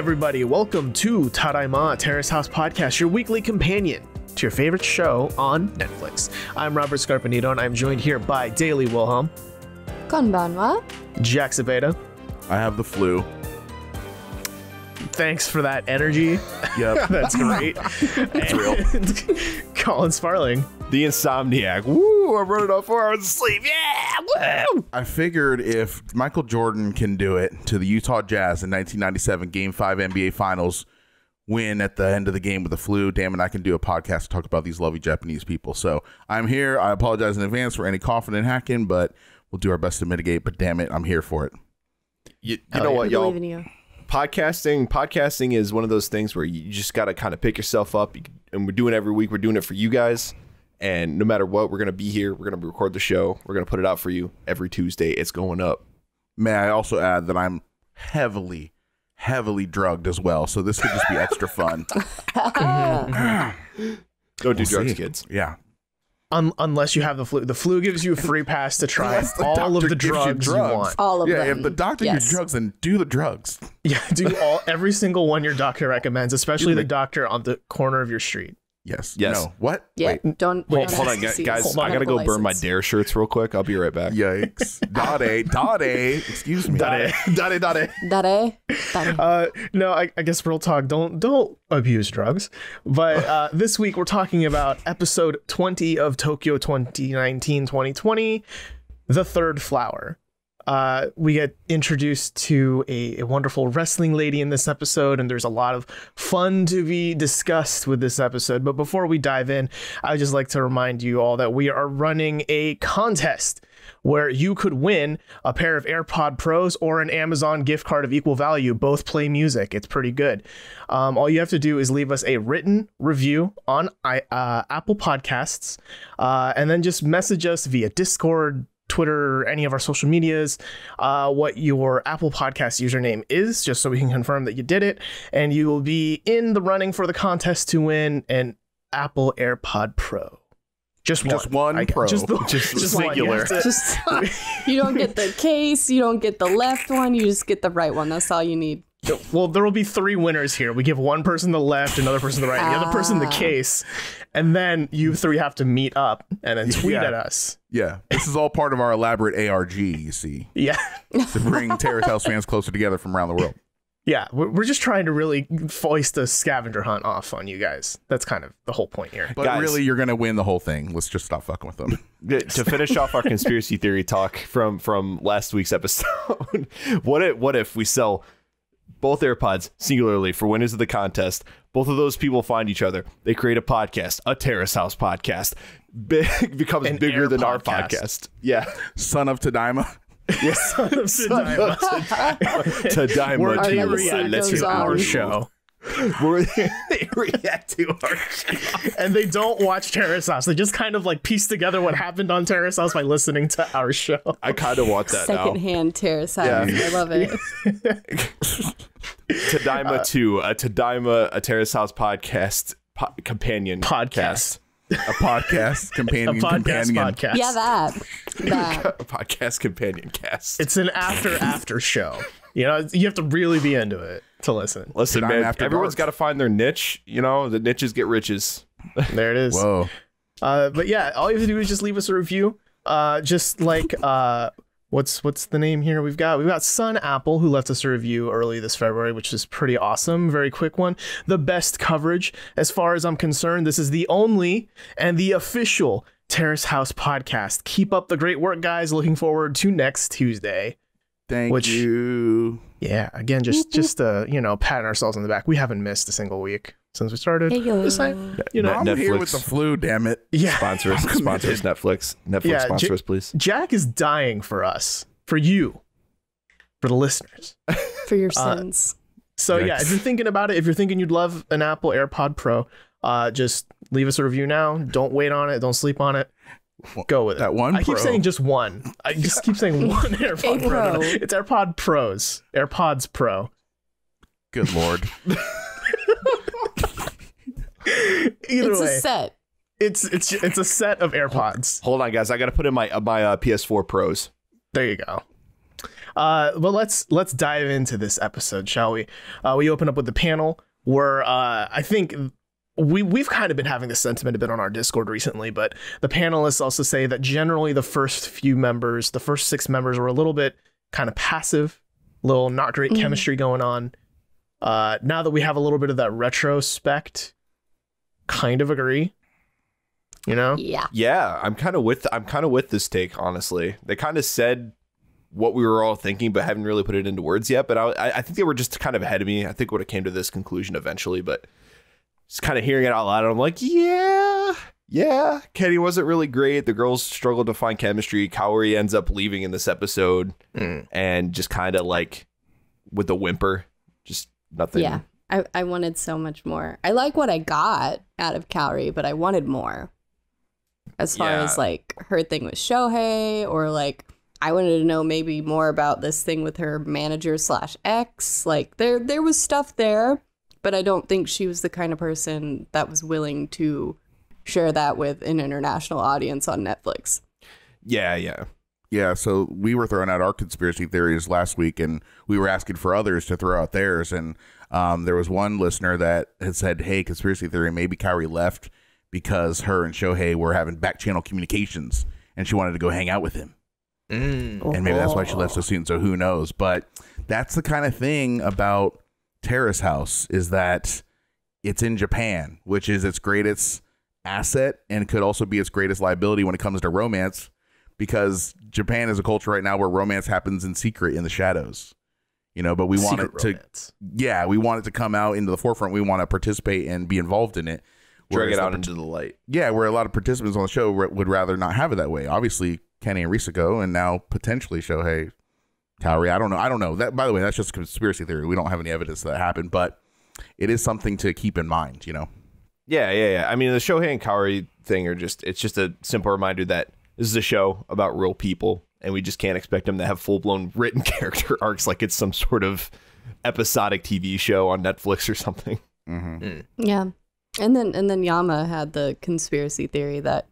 everybody. Welcome to Tadaima Terrace House Podcast, your weekly companion to your favorite show on Netflix. I'm Robert Scarpanito, and I'm joined here by Daily Wilhelm. Konbanwa. Jack Cepeda. I have the flu. Thanks for that energy. Yep. That's great. It's real. Colin Sparling. The Insomniac. Woo, I'm running off 4 hours of sleep. Yeah, woo. I figured if Michael Jordan can do it to the Utah Jazz in 1997 Game 5 NBA Finals, win at the end of the game with the flu, damn it, I can do a podcast to talk about these lovely Japanese people. So I'm here. I apologize in advance for any coughing and hacking, but we'll do our best to mitigate. But damn it, I'm here for it. You know what, y'all? Believe in you. Podcasting is one of those things where you just got to kind of pick yourself up, and we're doing it every week. We're doing it for you guys, and no matter what, we're going to be here. We're going to record the show. We're going to put it out for you every Tuesday. It's going up. May I also add that I'm heavily drugged as well, so this could just be extra fun. Don't do drugs, kids. Yeah. Unless you have the flu. The flu gives you a free pass to try all of the drugs you want. All of them. Yeah, if the doctor gives you drugs, then do the drugs. Yeah, do every single one your doctor recommends, especially the doctor on the corner of your street. Yes. Yes. No. What? Yeah. Wait. Don't. Hold on, guys. I got to go burn my Dare shirts real quick. I'll be right back. Yikes. Dade. Excuse me. Dade. Dare. No, I guess real talk. Don't abuse drugs. But this week we're talking about episode 20 of Tokyo 2019-2020, The Third Flower. We get introduced to a wonderful wrestling lady in this episode, and there's a lot of fun to be discussed with this episode. But before we dive in, I'd just like to remind you all that we are running a contest where you could win a pair of AirPod Pros or an Amazon gift card of equal value. Both play music. It's pretty good. All you have to do is leave us a written review on Apple Podcasts, and then just message us via Discord, Twitter, any of our social medias, what your Apple Podcast username is, just so we can confirm that you did it, and you will be in the running for the contest to win an Apple AirPod Pro. Just one Pro. Just singular. One. You don't get the case. You don't get the left one. You just get the right one. That's all you need. Well, there will be 3 winners here. We give one person the left, another person the right, and the other person the case, and then you 3 have to meet up and then tweet at us. Yeah, this is all part of our elaborate ARG, you see. Yeah. To bring Terrace House fans closer together from around the world. Yeah, we're just trying to really foist a scavenger hunt off on you guys. That's kind of the whole point here. But guys, really, you're going to win the whole thing. Let's just stop fucking with them. To finish off our conspiracy theory talk from last week's episode, what if we sell both AirPods singularly for winners of the contest? Both of those people find each other. They create a podcast, a Terrace House podcast. Becomes bigger than our podcast. Yeah. Son of Tadaima. Yes. Tadaima. Tadaima They to react to our show. They react to our show. And they don't watch Terrace House. They just kind of like piece together what happened on Terrace House by listening to our show. I kind of want that now. Secondhand Terrace House. Yeah. I love it. Tadaima 2, a Terrace House podcast companion Podcast. A podcast companion. Podcast. Yeah, that. A podcast companion cast. It's an after show. You know, you have to really be into it to listen. Listen, Tadaima man, After everyone's got Dark. to find their niche. You know, the niches get riches. There it is. Whoa. But yeah, all you have to do is just leave us a review. Just like what's the name here? We've got Sun Apple, who left us a review early this February, which is pretty awesome. Very quick one. The best coverage, as far as I'm concerned. This is the only and the official Terrace House podcast. Keep up the great work, guys. Looking forward to next Tuesday. Thank you. Yeah, again, just patting ourselves on the back. We haven't missed a single week since we started. Hey, yo. Just saying, I'm here Netflix. with the flu, damn it. yeah. Sponsor us, Netflix. Yeah, Sponsor us, please. Jack is dying for us, for you, for the listeners. For your sins. So yeah, if you're thinking about it, if you're thinking you'd love an Apple AirPod Pro, just leave us a review now. Don't wait on it. Don't sleep on it. Go with it. That one I keep Pro. saying just one. I just keep saying one AirPod Pro. Pro. It's AirPod Pros. AirPods Pro. Good Lord. Either It's way, a set. it's a set of AirPods. Hold on, guys. I got to put in my PS4 Pros. There you go. But let's dive into this episode, shall we? We open up with the panel where I think we've kind of been having this sentiment a bit on our Discord recently, but the panelists also say that generally the first 6 members were a little bit kind of passive, little not great chemistry going on. Now that we have a little bit of that retrospect, kind of agree. You know? Yeah. I'm kind of with this take, honestly. They kind of said what we were all thinking, but haven't really put it into words yet. But I think they were just kind of ahead of me. I think would have came to this conclusion eventually, but just kind of hearing it out loud, I'm like, yeah. Kenny wasn't really great. The girls struggled to find chemistry. Kaori ends up leaving in this episode, and just kind of like with a whimper, just nothing. Yeah. I wanted so much more. I like what I got out of Kaori, but I wanted more. As far as like her thing with Shohei, or like I wanted to know maybe more about this thing with her manager / ex. Like there was stuff there, but I don't think she was the kind of person that was willing to share that with an international audience on Netflix. Yeah, so we were throwing out our conspiracy theories last week, and we were asking for others to throw out theirs. And there was one listener that had said, hey, conspiracy theory, maybe Kaori left because her and Shohei were having back channel communications, and she wanted to go hang out with him. And maybe that's why she left so soon, so who knows. But that's the kind of thing about Terrace House, is that it's in Japan, which is its greatest asset and could also be its greatest liability when it comes to romance, because Japan is a culture right now where romance happens in secret in the shadows, you know, but we want we want it to come out into the forefront. We want to participate and be involved in it. Drag it out into the light. Yeah, where a lot of participants on the show would rather not have it that way. Obviously, Kenny and Risako, and now potentially Shohei, Kaori. I don't know. That, by the way, that's just a conspiracy theory. We don't have any evidence that happened, but it is something to keep in mind, you know? Yeah. I mean, the Shohei and Kaori thing it's just a simple reminder that this is a show about real people, and we just can't expect them to have full-blown written character arcs like it's some sort of episodic TV show on Netflix or something. Yeah. And then Yama had the conspiracy theory that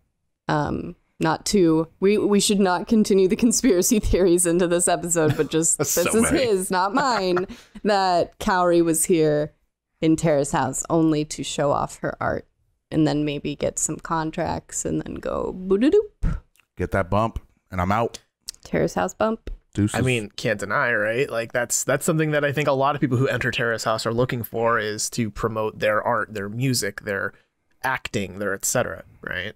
we should not continue the conspiracy theories into this episode, but just this is his, not mine, that Kaori was here in Terrace House only to show off her art, and then maybe get some contracts and then go boo-doo-doop. Get that bump and I'm out. Terrace House bump. Deuces. I mean, can't deny, right? Like that's something that I think a lot of people who enter Terrace House are looking for, is to promote their art, their music, their acting, their etc. Right?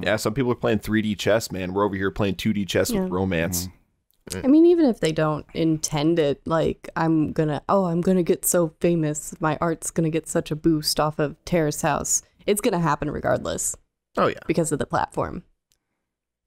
Yeah, some people are playing 3D chess, man. We're over here playing 2D chess with romance. I mean, even if they don't intend it, like I'm gonna get so famous, my art's gonna get such a boost off of Terrace House. It's gonna happen regardless. Oh yeah, because of the platform.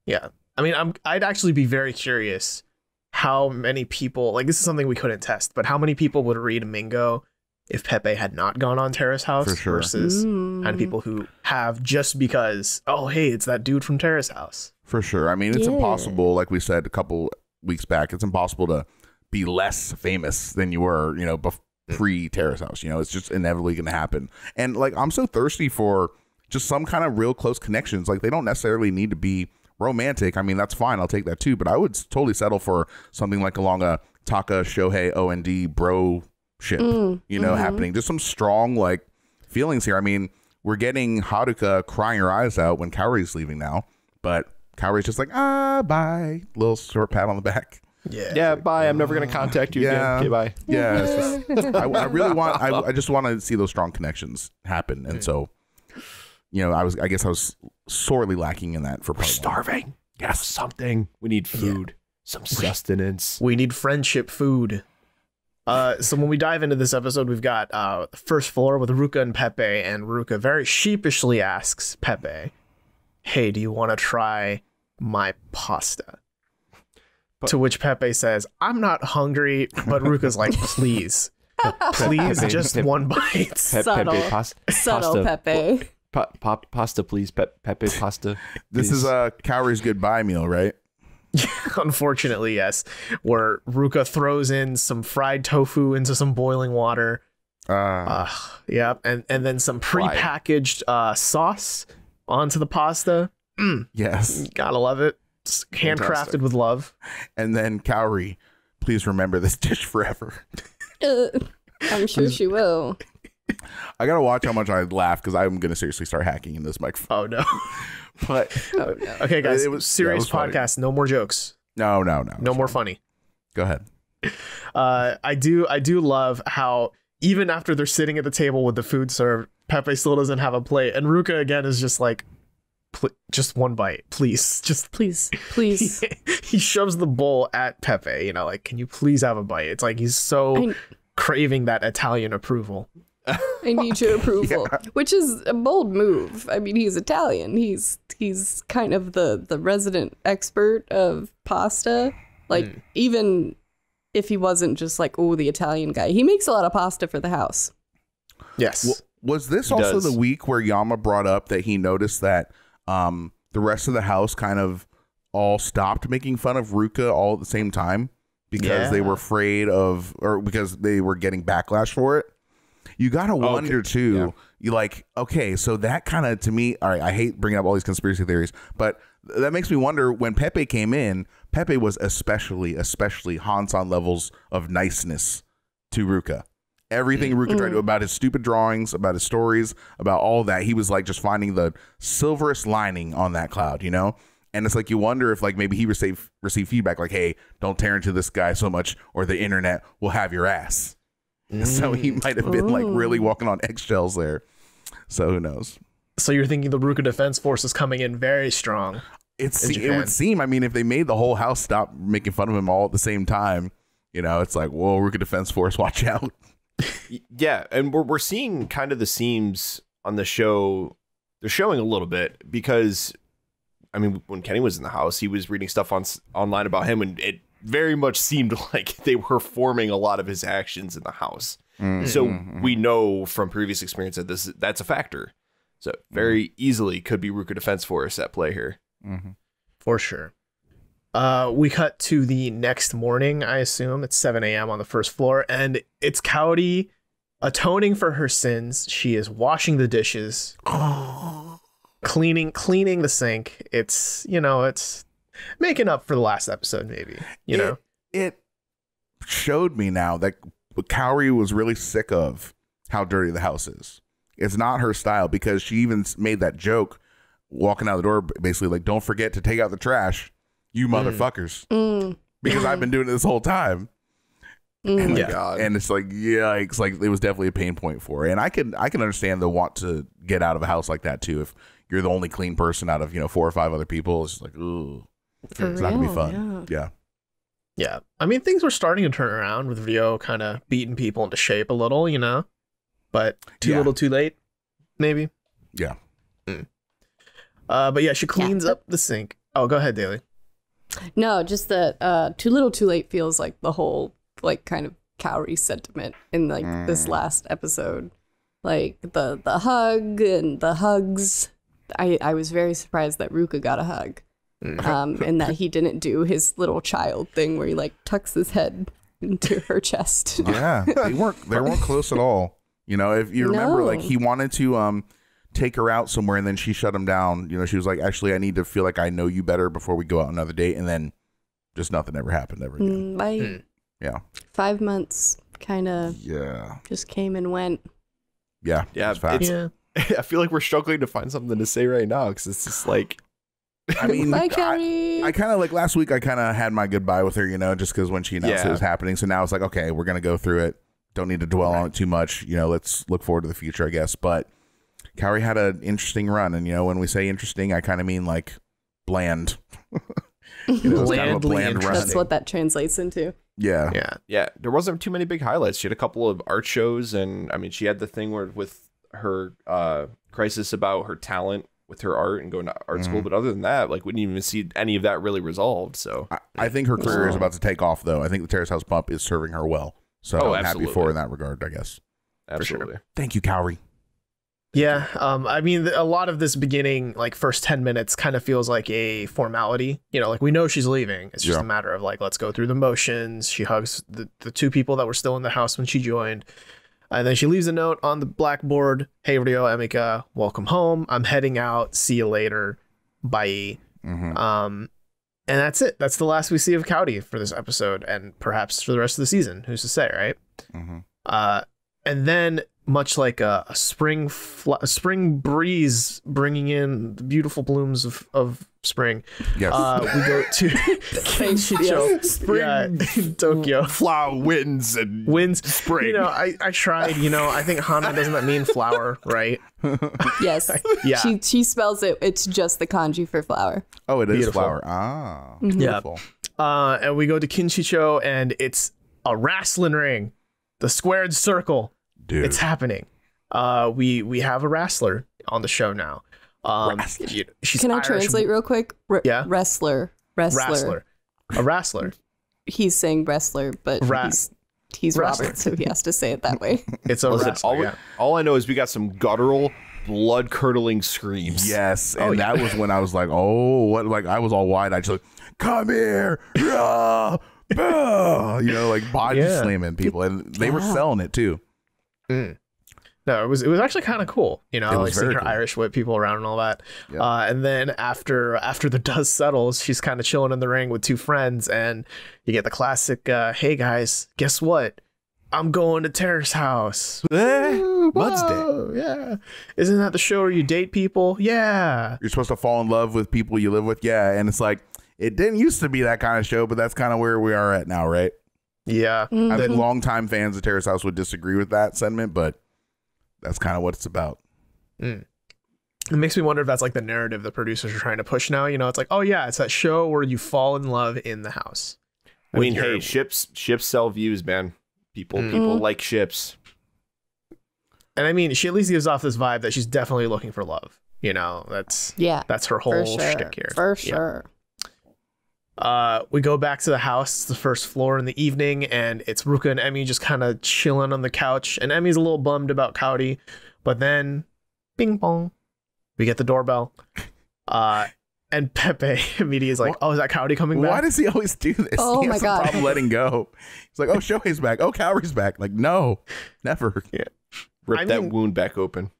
Yeah, I mean, I'd actually be very curious how many people, like, this is something we couldn't test, but how many people would read Mingo if Pepe had not gone on Terrace House, for sure, versus kind of people who have just because, oh hey, it's that dude from Terrace House. For sure. I mean, it's impossible, like we said a couple weeks back, it's impossible to be less famous than you were, you know, pre Terrace House. You know, it's just inevitably going to happen. And like, I'm so thirsty for just some kind of real close connections. Like, they don't necessarily need to be romantic. I mean, that's fine, I'll take that too, but I would totally settle for something like along a Taka Shohei OND bro ship, you know, happening. Just some strong like feelings here. I mean, we're getting Haruka crying her eyes out when Kaori's leaving now, but Kaori's just like, bye, little short pat on the back. Yeah, bye, I'm never gonna contact you again. Okay, bye. Yeah, it's just, I really want, I just want to see those strong connections happen. And so, you know, I guess I was sorely lacking in that for part starving. Yes, something. We need food, some sustenance. We need friendship food. So when we dive into this episode, we've got the first floor with Ruka and Pepe, and Ruka very sheepishly asks Pepe, hey, do you want to try my pasta? To which Pepe says, I'm not hungry, but Ruka's like, please, just one bite. Subtle Pepe. Pasta, please. Pepe pasta. This is Kaori's goodbye meal, right? Unfortunately, yes. Where Ruka throws in some fried tofu into some boiling water. Yeah, and then some prepackaged sauce onto the pasta. Yes. Gotta love it. It's handcrafted with love. And then Kaori please remember this dish forever. I'm sure she will. I gotta watch how much I laugh because I'm gonna seriously start hacking in this microphone. Oh no. But Oh no. Okay, guys. It was Serious funny. podcast. No more jokes. No. No more funny. Go ahead. I do love how even after they're sitting at the table with the food served, Pepe still doesn't have a plate, and Ruka again is just like, just one bite, please. Just Please. he shoves the bowl at Pepe. You know, like, can you please have a bite? It's like he's so craving that Italian approval. I need your approval, which is a bold move. I mean, he's Italian. He's kind of the resident expert of pasta. Like, even if he wasn't just like, oh, the Italian guy, he makes a lot of pasta for the house. Yes. Was this He also does. the week where Yama brought up that he noticed that the rest of the house kind of all stopped making fun of Ruka all at the same time because they were afraid of, or because they were getting backlash for it? You gotta wonder too. Yeah. You like, okay, so that kind of, to me, all right, I hate bringing up all these conspiracy theories, but that makes me wonder, when Pepe came in, Pepe was especially Hansan levels of niceness to Ruka. Everything Ruka tried to, about his stupid drawings, about his stories, about all that, he was like just finding the silverest lining on that cloud, you know? And it's like, you wonder if like maybe he received feedback like, hey, don't tear into this guy so much or the internet will have your ass. So he might have been like really walking on eggshells there. So who knows? So you're thinking the Ruka Defense Force is coming in very strong. It Japan. would seem, I mean, if they made the whole house stop making fun of him all at the same time, you know, it's like, whoa, Ruka Defense Force, watch out. Yeah, and we're seeing kind of the seams on the show. They're showing a little bit because, I mean, when Kenny was in the house, he was reading stuff online about him, and it very much seemed like they were forming a lot of his actions in the house. So we know from previous experience that that's a factor. So very easily could be Ruka Defense Force at play here. For sure. We cut to the next morning, I assume. It's 7 a.m. on the first floor, and it's Kaori atoning for her sins. She is washing the dishes, cleaning the sink. It's, you know, it's making up for the last episode, maybe. You know? It showed me now that Kaori was really sick of how dirty the house is. It's not her style, because she even made that joke walking out the door, basically like, don't forget to take out the trash, you motherfuckers, because I've been doing it this whole time. And and it's like, it's like it was definitely a pain point for her. And I can understand the want to get out of a house like that too. If you're the only clean person out of 4 or 5 other people, it's just like, ooh, it's not gonna be fun. Yeah. I mean, things were starting to turn around with Rio kind of beating people into shape a little, you know, but too little too late, maybe. Yeah. But yeah, she cleans up the sink. Oh, go ahead, Daly. No, just that too little too late feels like the whole like kind of Kaori sentiment in like this last episode. Like the hug and the hugs. I was very surprised that Ruka got a hug. And that he didn't do his little child thing where he like tucks his head into her chest. Yeah. They weren't close at all. You know, if you remember, like he wanted to take her out somewhere, and then she shut him down. You know, she was like, actually, I need to feel like I know you better before we go out another date. And then just nothing ever happened ever again. Yeah. 5 months kind of just came and went. Yeah. Yeah. I feel like we're struggling to find something to say right now, because it's just like, I mean, Bye, Kaori. I kind of like last week, I kind of had my goodbye with her, you know, just because when she announced it was happening. So now it's like, okay, we're going to go through it. Don't need to dwell on it too much. You know, let's look forward to the future, I guess. But Kaori had an interesting run. And, you know, when we say interesting, I kind of mean like bland. You know, it's kind of a bland run. That's what that translates into. Yeah. There wasn't too many big highlights. She had a couple of art shows, and I mean, she had the thing where with her crisis about her talent with her art and going to art school. But other than that, like, we didn't even see any of that really resolved. So I think her career is about to take off, though. I think the Terrace House Bump is serving her well. So I'm happy for her in that regard, I guess. Absolutely. Sure. Thank you, Kaori. Yeah. I mean, a lot of this beginning, like first 10 minutes kind of feels like a formality, you know, like we know she's leaving. It's just a matter of like, let's go through the motions. She hugs the 2 people that were still in the house when she joined. And then she leaves a note on the blackboard. Hey, Rio, Emika, welcome home. I'm heading out. See you later. Bye. And And that's it. That's the last we see of Cowdy for this episode, and perhaps for the rest of the season. Who's to say, right? And then, much like a spring breeze bringing in the beautiful blooms of spring, Yes. we go to Kinchicho, in Tokyo. Flower winds and Winds, spring. You know, I tried. You know, I think Hana doesn't that mean flower, right? Yes. Yeah. She spells it. It's just the kanji for flower. Oh, it is Beautiful. flower. Ah, Yeah. beautiful. And we go to Kinchicho, and it's a wrestling ring, the squared circle. Dude. It's happening. We have a wrestler on the show now. She's Can I Irish. translate real quick? Yeah. Wrestler. A wrestler. He's saying wrestler, but he's Wrestler. Robert, so he has to say it that way. It's a Listen, wrestler. all I know is we got some guttural, blood-curdling screams. Yes, and that was when I was like, oh, what? Like I was all wide. I just like, come here, rah, bah, you know, like body slamming people, and they were selling it too. No, it was actually kind of cool, you know, It was like seeing very her cool. Irish whip people around and all that. Yeah. And then after the dust settles, she's kind of chilling in the ring with two friends, and you get the classic, "Hey guys, guess what? I'm going to Terrace House." Mud's Day. Whoa, yeah. Isn't that the show where you date people? Yeah. You're supposed to fall in love with people you live with, yeah. And it's like it didn't used to be that kind of show, but that's kind of where we are at now, right? Yeah. I think longtime fans of Terrace House would disagree with that sentiment, but that's kind of what it's about. It makes me wonder if that's like the narrative the producers are trying to push now. You know, it's like, oh yeah, it's that show where you fall in love in the house. I mean, hey, ships sell views, man. People like ships. And I mean, she at least gives off this vibe that she's definitely looking for love. You know, that's her whole shtick here. For Yeah. sure. We go back to the house. It's the first floor in the evening, and it's Ruka and Emmy just kind of chilling on the couch. And Emmy's a little bummed about Cowdy, but then, bing bong, we get the doorbell. And Pepe immediately is like, "Oh, is that Cowdy coming back?" Why does he always do this? Oh he my has God. a problem letting go. He's like, "Oh, Shohei's back. Oh, Cowry's back." Like, no, never. Yeah. Rip I that mean- wound back open.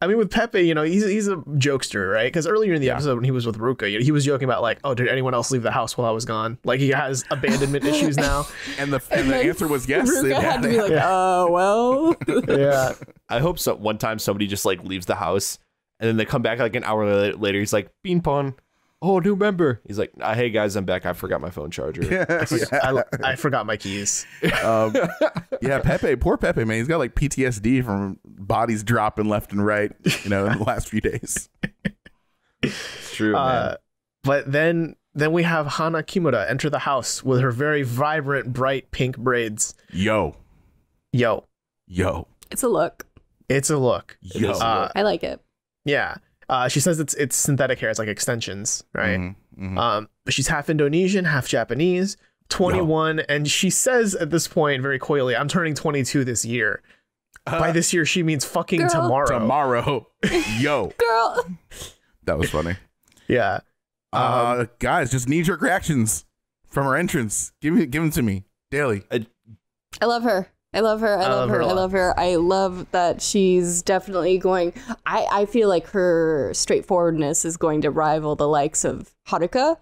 I mean, with Pepe, you know, he's a jokester, right? Because earlier in the episode when he was with Ruka, you know, he was joking about like, "Oh, did anyone else leave the house while I was gone?" Like he has abandonment issues now. And the answer was yes. Ruka had to be like, oh, well. Yeah. I hope one time somebody just like leaves the house and then they come back like an hour later. He's like, "Bean Pong. Oh, new member." He's like, "Hey guys, I'm back. I forgot my phone charger." I forgot my keys. Yeah, Pepe, poor Pepe, man. He's got like PTSD from bodies dropping left and right, you know, in the last few days. It's true, man. But then we have Hana Kimura enter the house with her very vibrant, bright pink braids. Yo. It's a look. It's a look. It is a look. I like it. Yeah. She says it's synthetic hair. It's like extensions, right? Mm-hmm. But she's half Indonesian, half Japanese, 21, and she says at this point very coyly, "I'm turning 22 this year." By this year, she means fucking Girl. tomorrow. Yo. Girl. That was funny. Yeah. Guys, just knee-jerk reactions from her entrance. Give them to me daily. I love her. I love her. I love her. a I lot. love her. I love that she's definitely going. I feel like her straightforwardness is going to rival the likes of Haruka.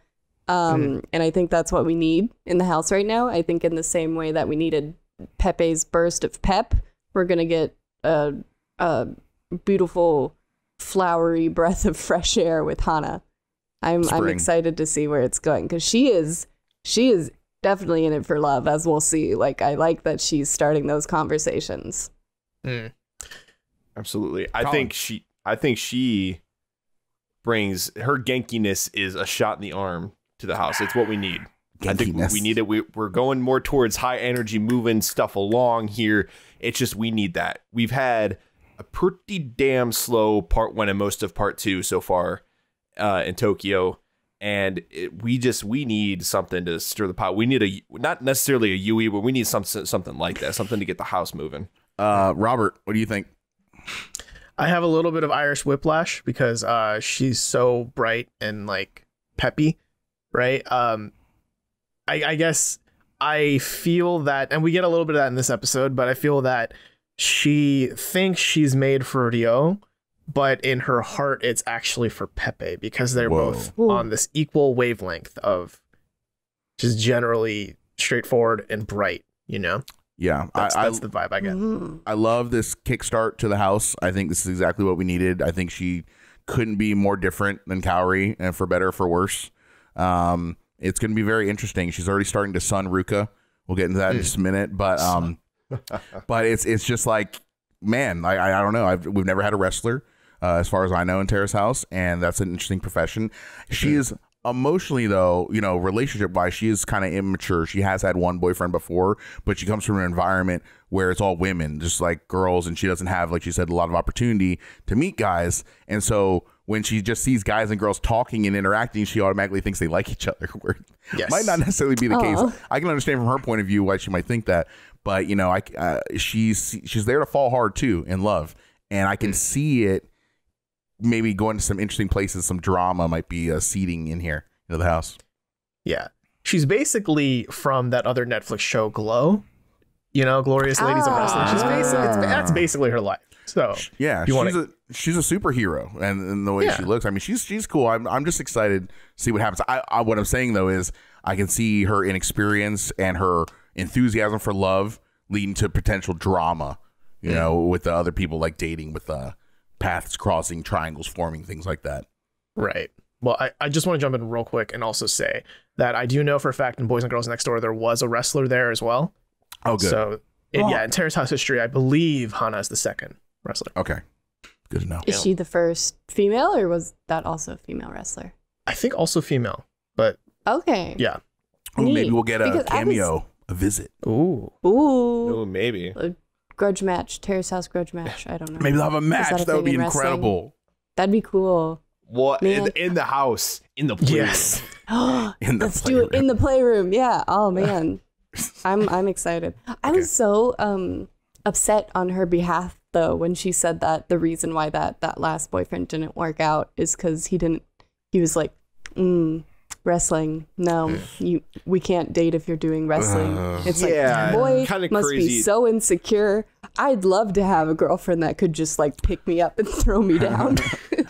And I think that's what we need in the house right now. I think in the same way that we needed Pepe's burst of pep, we're going to get a beautiful, flowery breath of fresh air with Hana. I'm excited to see where it's going because she is definitely in it for love, as we'll see. Like, I like that she's starting those conversations. Absolutely. Colin. I think she brings her genkiness is a shot in the arm to the house. It's what we need. I think Genkiness. we need it. We're going more towards high energy, moving stuff along here. It's just we need that. We've had a pretty damn slow part 1 and most of part 2 so far in Tokyo. And we need something to stir the pot. We need not necessarily a Yui, but we need something like that, something to get the house moving. Robert, what do you think? I have a little bit of Irish whiplash because she's so bright and like peppy, right? I guess I feel that, and we get a little bit of that in this episode, but I feel that she thinks she's made for Ryo, but in her heart, it's actually for Pepe because they're Whoa. both on this equal wavelength of just generally straightforward and bright, you know? Yeah, That's the vibe I get. I love this kickstart to the house. I think this is exactly what we needed. I think she couldn't be more different than Kaori, and for better or for worse. It's going to be very interesting. She's already starting to sun Ruka. We'll get into that in just a minute, but but it's just like, man, I don't know. We've never had a wrestler, as far as I know, in Terrace House, and that's an interesting profession. She is emotionally, though, you know, relationship wise, she is kind of immature. She has had one boyfriend before, but she comes from an environment where it's all women, just like girls, and she doesn't have, like she said, a lot of opportunity to meet guys. And so when she just sees guys and girls talking and interacting, she automatically thinks they like each other. Where it might not necessarily be the case. I can understand from her point of view why she might think that, but you know, she's there to fall hard too in love, and I can see it. Maybe going to some interesting places, some drama might be seeding in here into the house. Yeah. She's basically from that other Netflix show, Glow. You know, Glorious Ladies of Wrestling. She's that's basically her life. So yeah, she's a superhero, and the way she looks, I mean, she's cool. I'm just excited to see what happens. What I'm saying though is I can see her inexperience and her enthusiasm for love leading to potential drama. You know, with the other people, like dating with paths crossing, triangles forming, things like that. Right. Well, I just want to jump in real quick and also say that I do know for a fact in Boys and Girls Next Door there was a wrestler there as well. Oh, good. So yeah, in Terrace House history, I believe Hana is the second wrestler. Okay, good to know. Is she the first female, or was that also a female wrestler? I think also female, but okay. Yeah. Ooh, maybe we'll get a cameo, a visit. Ooh, maybe. Grudge match, Terrace House grudge match. I don't know. Maybe they'll have a match. That would be incredible. That'd be cool. What in the house, in the playroom. Yes. Let's do it in the playroom. Yeah. Oh man, I'm excited. I was so upset on her behalf though when she said that the reason why that last boyfriend didn't work out is because he was like, wrestling. No, we can't date if you're doing wrestling. It's like, boy, must be so insecure. I'd love to have a girlfriend that could just like pick me up and throw me down.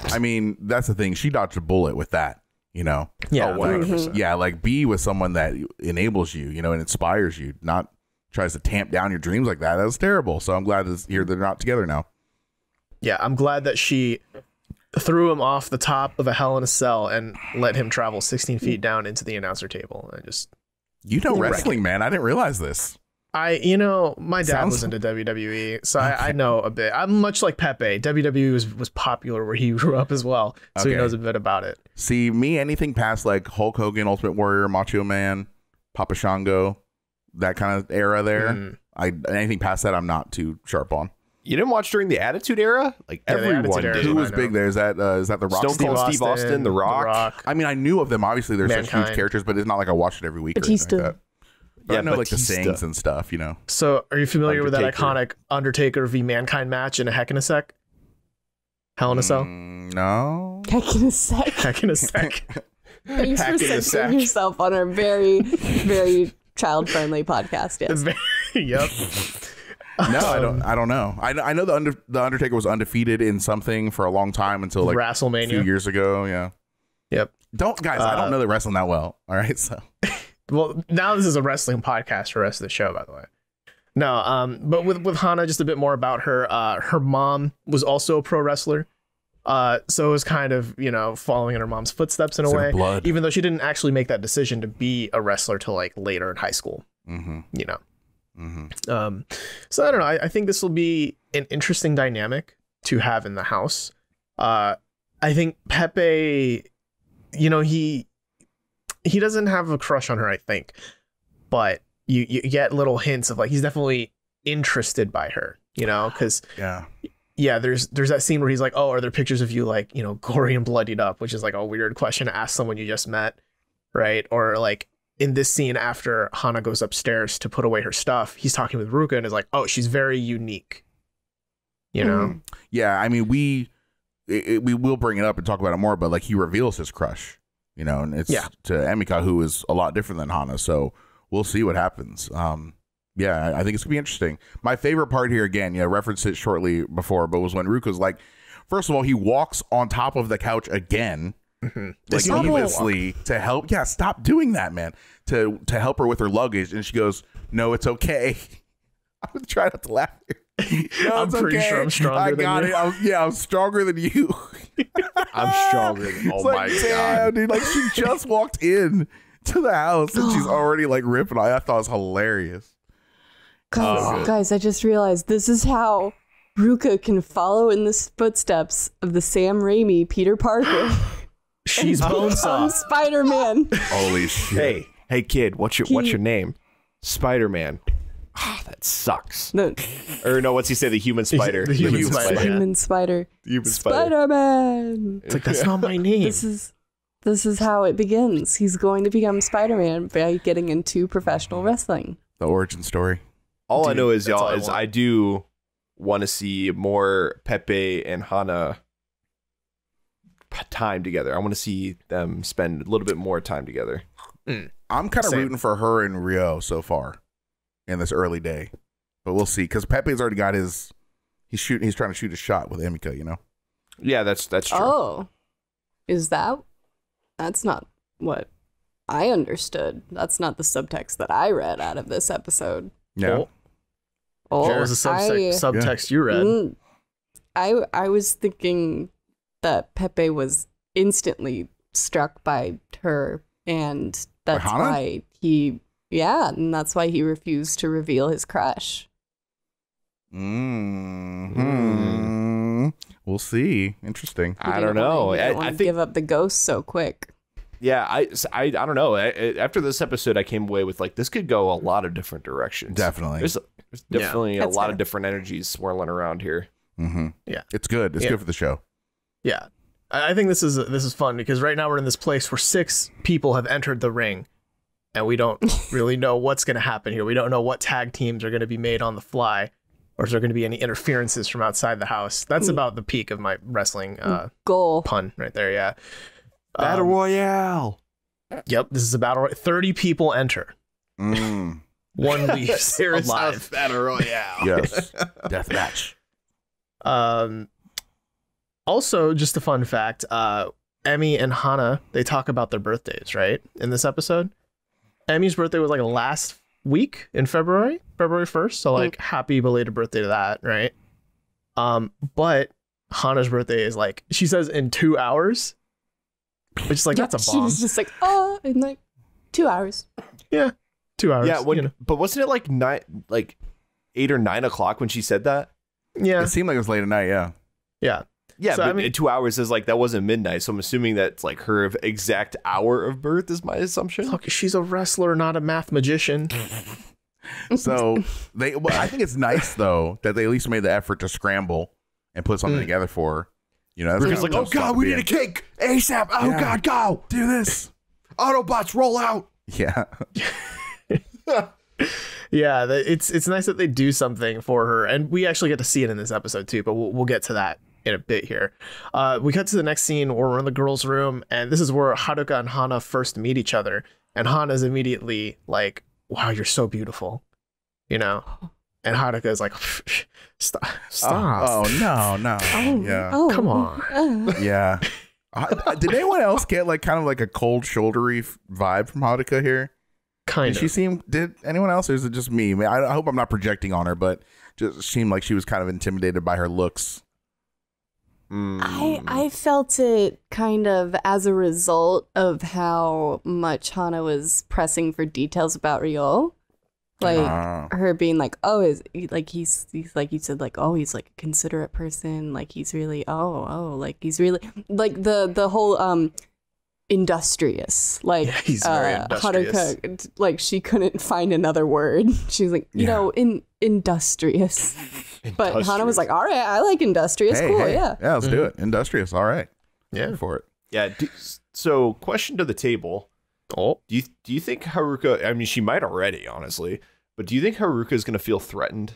I mean, that's the thing. She dodged a bullet with that, you know? Yeah. 100%. Yeah, like be with someone that enables you, you know, and inspires you, not tries to tamp down your dreams like that. That was terrible. So I'm glad to hear they're not together now. Yeah, I'm glad that she threw him off the top of a Hell in a Cell and let him travel 16 feet down into the announcer table. And just, you know, wrestling, man. I didn't realize this. My dad was into WWE, so I know a bit. I'm much like Pepe. WWE was popular where he grew up as well, so he knows a bit about it. See, me, anything past like Hulk Hogan, Ultimate Warrior, Macho Man, Papa Shango, that kind of era there. Anything past that, I'm not too sharp on. You didn't watch during the Attitude Era? Like everyone did. Who was big there? Is that The Rock? Stone Cold Steve Austin, The Rock. I mean, I knew of them. Obviously, they're such huge characters, but it's not like I watched it every week. Batista. Or anything like that. But I know like the sayings and stuff, you know. So, are you familiar with that iconic Undertaker v Mankind match in a Heck in a Sec? Hell in a Cell? No. Heck in a Sec. Heck in a Sec. Thanks for censoring yourself on our very, very child-friendly podcast. Yes. Yep. No, I don't know. I know the Undertaker was undefeated in something for a long time until like WrestleMania a few years ago. Yeah. Yep. I don't know the wrestling that well. All right, so. Well, now this is a wrestling podcast for the rest of the show, by the way. No, but with Hana, just a bit more about her. Her mom was also a pro wrestler. So it was kind of, you know, following in her mom's footsteps in a way, even though she didn't actually make that decision to be a wrestler till like later in high school, you know? So I don't know. I think this will be an interesting dynamic to have in the house. I think Pepe, you know, he doesn't have a crush on her, I think, but you get little hints of like, he's definitely interested by her, you know? Cause there's that scene where he's like, oh, are there pictures of you like, you know, gory and bloodied up, which is like a weird question to ask someone you just met. Right. Or like in this scene, after Hana goes upstairs to put away her stuff, he's talking with Ruka and is like, oh, she's very unique, you know? Yeah. I mean, we will bring it up and talk about it more, but like he reveals his crush, you know, and it's to Emika, who is a lot different than Hana. So we'll see what happens. Yeah, I think it's gonna be interesting. My favorite part here, again, referenced it shortly before, but was when Ruka's like, first of all, he walks on top of the couch again, like needlessly to help. Yeah, stop doing that, man. To help her with her luggage, and she goes, "No, it's okay." I'm trying not to laugh here. No, I'm pretty sure I'm stronger than you. I'm stronger than you. I'm stronger than. Oh my god, dude! Like she just walked in to the house and she's already like ripping. I thought it was hilarious. Guys, I just realized this is how Ruka can follow in the footsteps of the Sam Raimi Peter Parker. She's Bonesaw. Spider-Man. Holy shit! Hey kid, what's your name? Spider-Man. Ah, that sucks. No, Or no, what's he say? The human spider. The human spider. the human spider. Human spider. Spider-Man. It's like, that's not my name. This is how it begins. He's going to become Spider-Man by getting into professional wrestling. The origin story. All I know is, that's all y'all, I is want. I do want to see more Pepe and Hana time together. I want to see them spend a little bit more time together. I'm kind of Same. rooting for her and Rio so far in this early day, but we'll see because Pepe's already got his. He's trying to shoot a shot with Emika. You know. Yeah, that's true. Oh, is that? That's not what I understood. That's not the subtext that I read out of this episode. Yeah. Oh, What was the subtext you read? I was thinking that Pepe was instantly struck by her, and that's Hana? why and that's why he refused to reveal his crush. We'll see. Interesting. He I didn't don't know. wanna- he didn't I wanna think give up the ghost so quick. Yeah, I don't know. After this episode, I came away with like this could go a lot of different directions. Definitely. There's definitely a That's lot fair. of different energies swirling around here. Mm-hmm. Yeah. It's good. It's Yeah. good for the show. Yeah. I think this is fun because right now we're in this place where 6 people have entered the ring and we don't really know what's going to happen here. We don't know what tag teams are going to be made on the fly or is there going to be any interferences from outside the house. That's about the peak of my wrestling Goal. pun right there. Yeah. Battle Royale. Yep. This is a battle. 30 people enter. Mm. One leaves alive. Battle Royale. Yes. Death match. Also, just a fun fact, Emmy and Hana, they talk about their birthdays, right? In this episode. Emmy's birthday was like last week in February 1st. So like happy belated birthday to that, right? But Hana's birthday is like, she says in 2 hours. Which is like, that's a She bomb. was just like, in like 2 hours. Yeah. 2 hours. Yeah, you know. but wasn't it like 8 or 9 o'clock when she said that? Yeah. It seemed like it was late at night. Yeah. Yeah. Yeah, So, but I mean- 2 hours is like that wasn't midnight, so I'm assuming that's like her exact hour of birth is my assumption. Look, she's a wrestler, not a math magician. So I think it's nice though that they at least made the effort to scramble and put something together for her. You know, that's Ruka's kind like, of oh god, we need a cake ASAP. Oh Yeah. god, go do this. Autobots roll out. Yeah. Yeah, it's nice that they do something for her, and we actually get to see it in this episode too. But we'll get to that in a bit here. We cut to the next scene where we're in the girls' room, and this is where Haruka and Hana first meet each other, and Hana's immediately like, "Wow, you're so beautiful," you know, and Haruka is like, "Stop, stop, Oh no. Yeah. come on." Yeah. Did anyone else get like kind of like a cold shouldery vibe from Haruka here? Kind Did she of. seem? Did anyone else, or is it just me? I mean, I hope I'm not projecting on her, but just seemed like she was kind of intimidated by her looks. I felt it kind of as a result of how much Hana was pressing for details about Ryo. Like her being like, oh, he's like you said, like, oh, he's like a considerate person, like he's really like he's really like the whole industrious, like Yeah, he's very industrious. Haruka, like she couldn't find another word. She was like, you know, industrious. But Hana was like, all right, I like industrious. Hey, cool, hey. yeah. Yeah, let's do it. Industrious. All right. Yeah. Go for it. Yeah. So, question to the table: Oh, Do you think Haruka? I mean, she might already, honestly. But do you think Haruka is going to feel threatened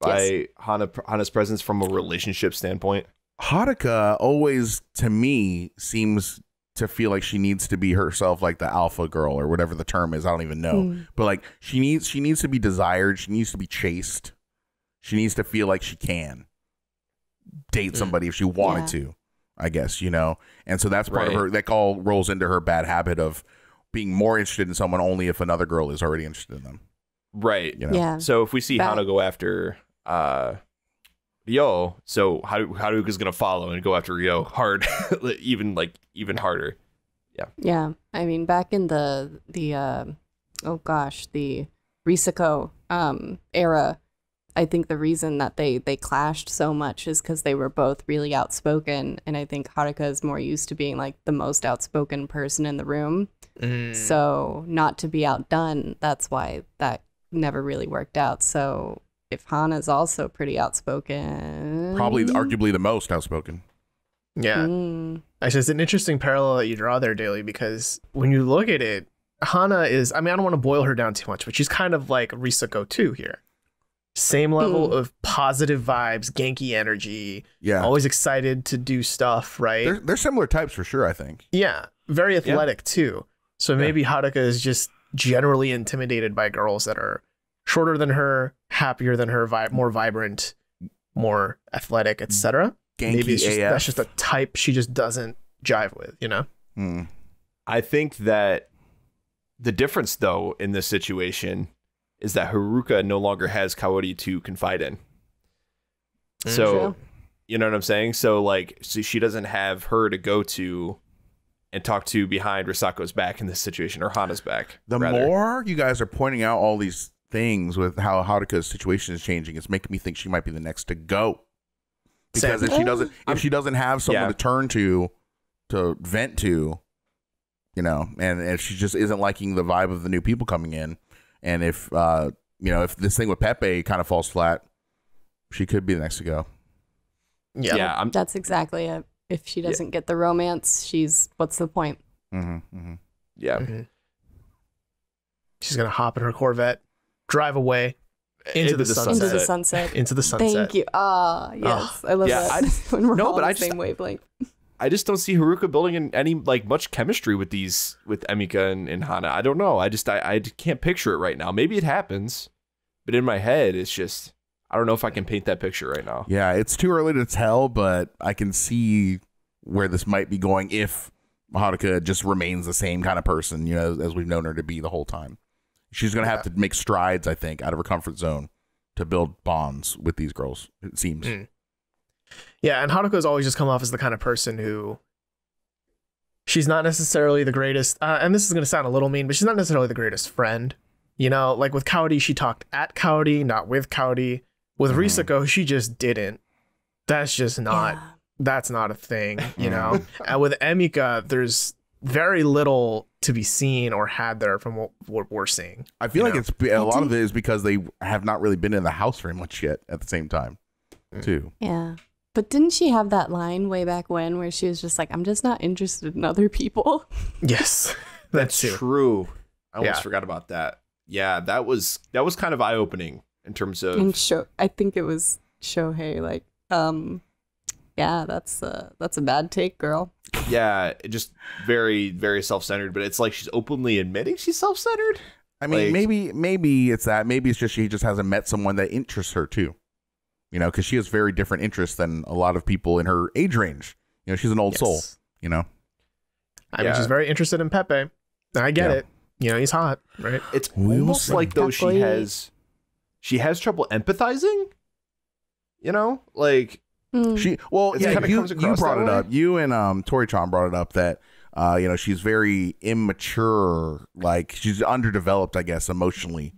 by Hana's presence from a relationship standpoint? Haruka always, to me, seems to feel like she needs to be herself, like the alpha girl or whatever the term is. I don't even know. But like she needs to be desired. She needs to be chased. She needs to feel like she can date somebody if she wanted to. I guess, you know? And so that's part of Right. her, that all rolls into her bad habit of being more interested in someone only if another girl is already interested in them. Right. You know? Yeah. So if we see That- Hana go after Ryo, so Haruka's gonna follow and go after Ryo hard, even harder. Yeah, I mean, back in the Risako era, I think the reason that they clashed so much is because they were both really outspoken, and I think Haruka is more used to being like the most outspoken person in the room. So not to be outdone, that's why that never really worked out. So if Hana's also pretty outspoken, Probably arguably the most outspoken. Yeah. Mm, Actually, it's an interesting parallel that you draw there, Daily, because when you look at it, Hana is, I mean, I don't want to boil her down too much, but she's kind of like Risako too here. Same level of positive vibes, Genki energy, Yeah. always excited to do stuff, right? They're similar types for sure, I think. Yeah, very athletic too. So maybe Haruka is just generally intimidated by girls that are shorter than her, happier than her, more vibrant, more athletic, etc. Genki Maybe it's just, AF. that's just a type she just doesn't jive with, you know? Hmm. I think that the difference, though, in this situation is that Haruka no longer has Kaori to confide in. So, True. you know what I'm saying? So, like, so she doesn't have her to go to and talk to behind Risako's back in this situation, or Hana's back. The rather. more you guys are pointing out all these things with how Haruka's situation is changing, it's making me think she might be the next to go. Because Same. if she doesn't have someone Yeah. to turn to vent to, you know, and if she just isn't liking the vibe of the new people coming in, and if you know, if this thing with Pepe kind of falls flat, she could be the next to go. Yeah, that's exactly it. If she doesn't get the romance, what's the point? Mm-hmm, mm-hmm. yeah. She's gonna hop in her Corvette, drive away into the sunset. Into the sunset. Into the sunset. Thank you. Ah, yes. I love Yeah, that. When we're no, all but on I the just- same wavelength. I just don't see Haruka building in any like much chemistry with Emika and Hana. I don't know. I can't picture it right now. Maybe it happens, but in my head, it's just I don't know if I can paint that picture right now. Yeah, it's too early to tell, but I can see where this might be going if Haruka just remains the same kind of person, you know, as we've known her to be the whole time. She's going to have to make strides, I think, out of her comfort zone to build bonds with these girls, it seems. Yeah, and Haruka's always just come off as the kind of person who she's not necessarily the greatest, and this is going to sound a little mean, but she's not necessarily the greatest friend. You know, like with Kaori, she talked at Kaori, not with Kaori. With Risako, she just didn't. That's just not, that's not a thing, you know? And with Emika, there's very little to be seen or had there from what we're seeing. I feel like it's a lot of it is because they have not really been in the house very much yet at the same time, too. Yeah. But didn't she have that line way back when where she was just like, I'm just not interested in other people? Yes, that's true. True. I almost Yeah. forgot about that. Yeah, that was kind of eye opening in terms of And I think it was Shohei, like, yeah, that's a bad take, girl. yeah, it just very very self centered. But it's like she's openly admitting she's self centered. I mean, Like- maybe it's that. Maybe it's just she just hasn't met someone that interests her, too. You know, because she has very different interests than a lot of people in her age range. You know, she's an old Yes. soul, you know? I mean, Yeah. she's very interested in Pepe. I get Yeah. it. You know, he's hot, right? It's We will almost see. like though Kakoy. she has trouble empathizing. You know, like Mm. She well, It yeah, kinda you comes across brought that it way. up. You and Tori-chan brought it up that you know, she's very immature, like she's underdeveloped, I guess, emotionally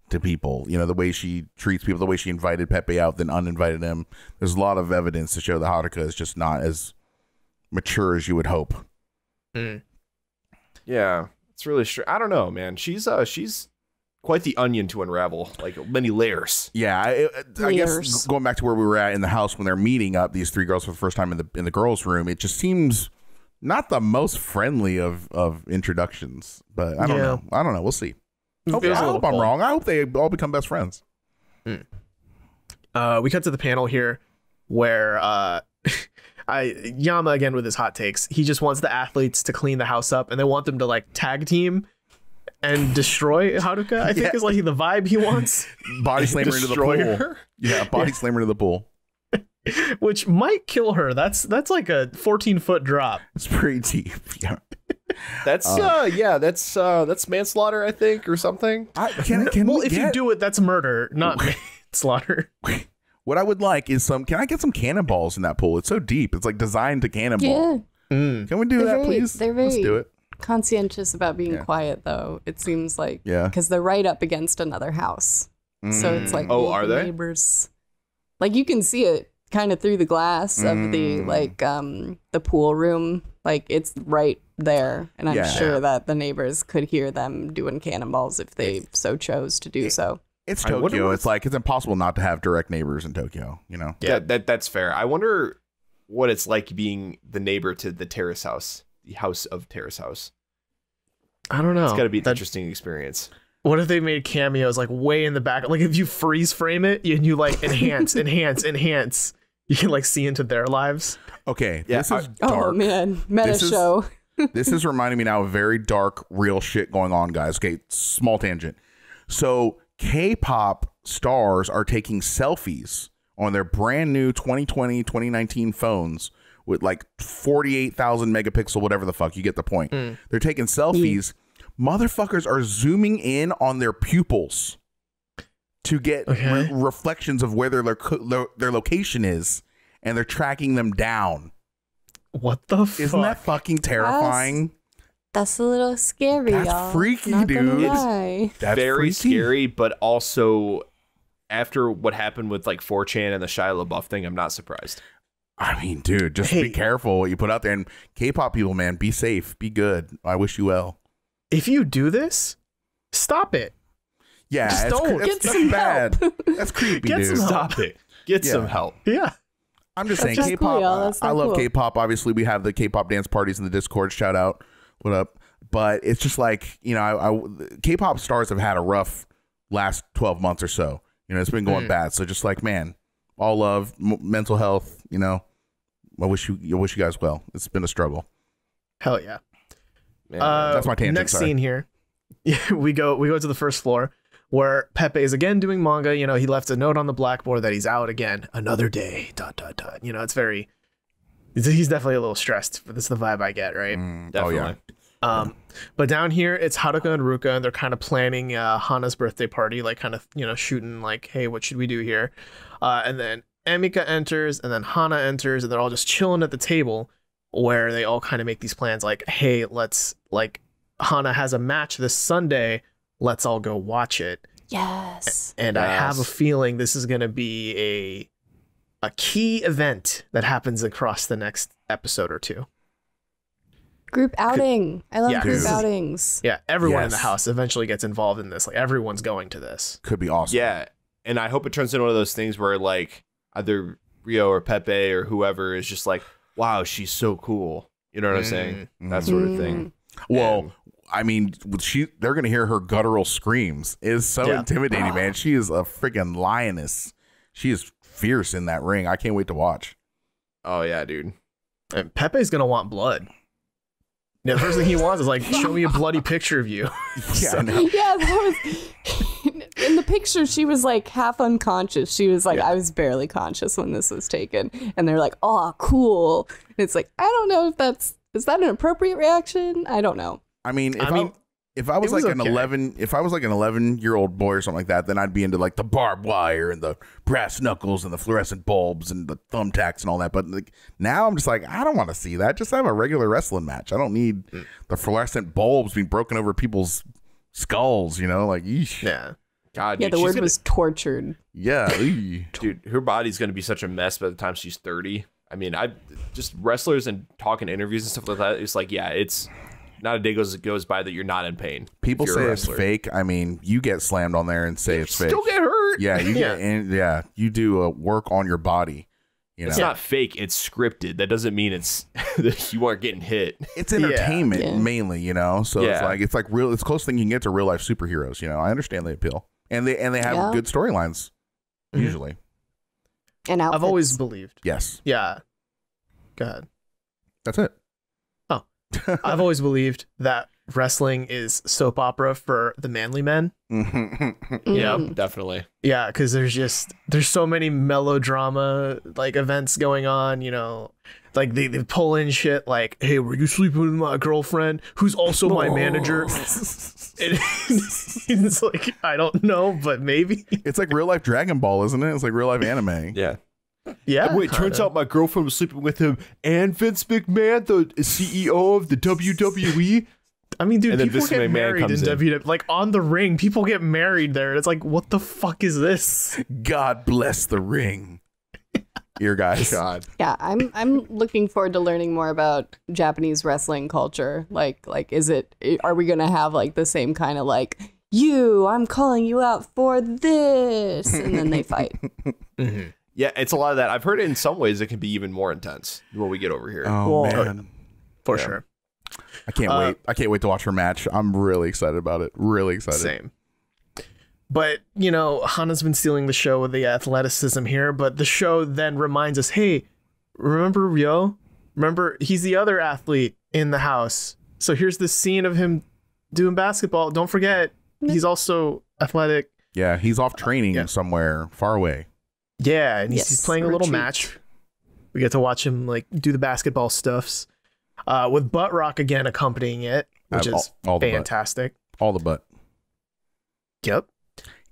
to people. You know, the way she treats people, the way she invited Pepe out, then uninvited him. There's a lot of evidence to show that Haruka is just not as mature as you would hope. yeah, it's really strange. I don't know, man. She's quite the onion to unravel, like many layers. Yeah, I guess Layers. going back to where we were at in the house when they're meeting up, these three girls for the first time in the girls' room, it just seems not the most friendly of introductions. But I don't Yeah. know. I don't know. We'll see. Feels I a little hope I'm cold. wrong. I hope they all become best friends. We cut to the panel here where Yama again with his hot takes. He just wants the athletes to clean the house up, and they want them to like tag team and destroy Haruka. I think is like the vibe he wants. Body slam her into the Destroy pool. her? Yeah, body slam her into the pool. which might kill her. That's like a 14-foot drop. It's pretty deep. Yeah. That's that's manslaughter, I think, or something. Can Well, we if you get- do it, that's murder, not manslaughter. What I would like is can I get some cannonballs in that pool? It's so deep. It's like designed to cannonball. Yeah. Can we do They're that, very- please? they're Let's very- do it. Conscientious about being Yeah. quiet, though. It seems like, Yeah. because they're right up against another house, so it's like, Oh, all are the they? neighbors? Like you can see it kind of through the glass of the the pool room. Like it's right there, and I'm Yeah. sure that the neighbors could hear them doing cannonballs if they so chose to do so. It's I wonder Tokyo. what- It's like it's impossible not to have direct neighbors in Tokyo. You know. Yeah, that's fair. I wonder what it's like being the neighbor to the terrace house, the house of terrace house. I don't know. It's got to be an That- interesting experience. What if they made cameos like way in the back? Like if you freeze frame it and you like enhance, enhance, you can like see into their lives. Okay. Yeah, This is Oh dark. man, meta This is- show. This is reminding me now of very dark, real shit going on, guys. Okay, small tangent. So K-pop stars are taking selfies on their brand new 2020, 2019 phones with like 48,000 megapixel, whatever the fuck. You get the point. They're taking selfies. Motherfuckers are zooming in on their pupils to get Okay. reflections of where their location is, and they're tracking them down. What the fuck? Isn't that fucking terrifying? That's a little scary, That's y'all. freaky, Not gonna dude. lie. That's Very freaky. scary, but also after what happened with like 4chan and the Shia LaBeouf thing, I'm not surprised. I mean, dude, just Hey. be careful what you put out there. And K-pop people, man, be safe, be good. I wish you well. If you do this, stop it. Yeah, Just it's, don't. that's, Get that's some bad. That's creepy, Get dude. some help. Stop it. Get some Yeah. help. Yeah. I'm just That's saying, just cool, K-pop. y'all. That's I not love cool. K-pop. Obviously, we have the K-pop dance parties in the Discord. Shout out, what up? But it's just like, you know, K-pop stars have had a rough last 12 months or so. You know, it's been going bad. So just like, man, all love, mental health. You know, I wish you guys well. It's been a struggle. Hell yeah. Man, That's my tangent, Next sorry. scene here. Yeah, we go to the first floor where Pepe is again doing manga. You know, he left a note on the blackboard that he's out again. Another day. ... You know, it's very. He's definitely a little stressed. But this is the vibe I get, right? definitely. Oh yeah. But down here, it's Haruka and Ruka, and they're kind of planning Hana's birthday party, like kind of, you know, shooting like, hey, what should we do here? And then Emika enters, and then Hana enters, and they're all just chilling at the table where they all kind of make these plans like, hey, let's, like, Hana has a match this Sunday. Let's all go watch it. Yes. And I have a Yes. feeling this is going to be a key event that happens across the next episode or two. Group outing. I love Yeah. group Dude. outings. Yeah, everyone in the Yes. house eventually gets involved in this. Like, everyone's going to this. Could be awesome. Yeah, and I hope it turns into one of those things where like either Rio or Pepe or whoever is just like, wow, she's so cool. You know what I'm saying? That sort of thing. Well, And- I mean, they're gonna hear her guttural screams. It's so Yeah. intimidating, man. She is a freaking lioness. She is fierce in that ring. I can't wait to watch. Oh yeah, dude. And Pepe's gonna want blood. Yeah, the first thing he wants is like, show me a bloody picture of you. Yeah, I know. Yeah, that was in the picture. She was like half unconscious. She was like, I was barely conscious when this was taken, and they're like, "Oh, cool." And it's like, I don't know if is that an appropriate reaction? I don't know. I mean, if I it was was like an okay. 11-year-old boy or something like that, then I'd be into like the barbed wire and the brass knuckles and the fluorescent bulbs and the thumbtacks and all that. But like, now I'm just like, I don't want to see that. Just have a regular wrestling match. I don't need the fluorescent bulbs being broken over people's skulls. You know, like, yeesh. Yeah. God, Yeah, dude, the she's word gonna- was tortured. Yeah. eey. dude, her body's gonna be such a mess by the time she's 30. I mean, I just wrestlers and talking interviews and stuff like that. It's like, yeah, it's not a day goes by that you're not in pain. People if you're say a it's wrestler. fake. I mean, you get slammed on there and say it's fake. Still get hurt. Yeah, you Yeah. get and you do work on your body. You know, It's not fake. It's scripted. That doesn't mean it's that you aren't getting hit. it's entertainment Yeah. mainly, you know. So Yeah. it's like real. It's the closest thing you can get to real life superheroes. You know, I understand the appeal, and they have Yeah. good storylines Mhm. usually. And outfits. I've always believed. Yes, Yeah. Go ahead. that's it. I've always believed that wrestling is soap opera for the manly men. Yeah, Definitely. yeah, because there's so many melodrama like events going on. You know, like they pull in shit like, "Hey, were you sleeping with my girlfriend, who's also my manager?" It's like, I don't know, but maybe. It's like real life Dragon Ball, isn't it? It's like real life anime. Yeah. Yeah. Wait, turns out my girlfriend was sleeping with him and Vince McMahon, the CEO of the WWE. I mean, dude, And then people Vince get McMahon married in comes in. WWE. Like on the ring, people get married there. It's like, what the fuck is this? God bless the ring. Here, guys. God. Yeah, I'm looking forward to learning more about Japanese wrestling culture. Like are we gonna have like the same kind of like, I'm calling you out for this, and then they fight. Yeah, it's a lot of that. I've heard in some ways it can be even more intense when we get over here. Oh, Whoa. man. For sure. I can't wait. I can't wait to watch her match. I'm really excited about it. Really excited. Same. But, you know, Hana's been stealing the show with the athleticism here, but the show then reminds us, hey, remember Ryo? Remember, he's the other athlete in the house. So here's this scene of him doing basketball. Don't forget, he's also athletic. Yeah, he's off training somewhere far away. Yeah, and he's Yes, playing a little retreat. match. We get to watch him like do the basketball stuffs, with Butt Rock again accompanying it, which is all the butt. fantastic. All the butt. Yep.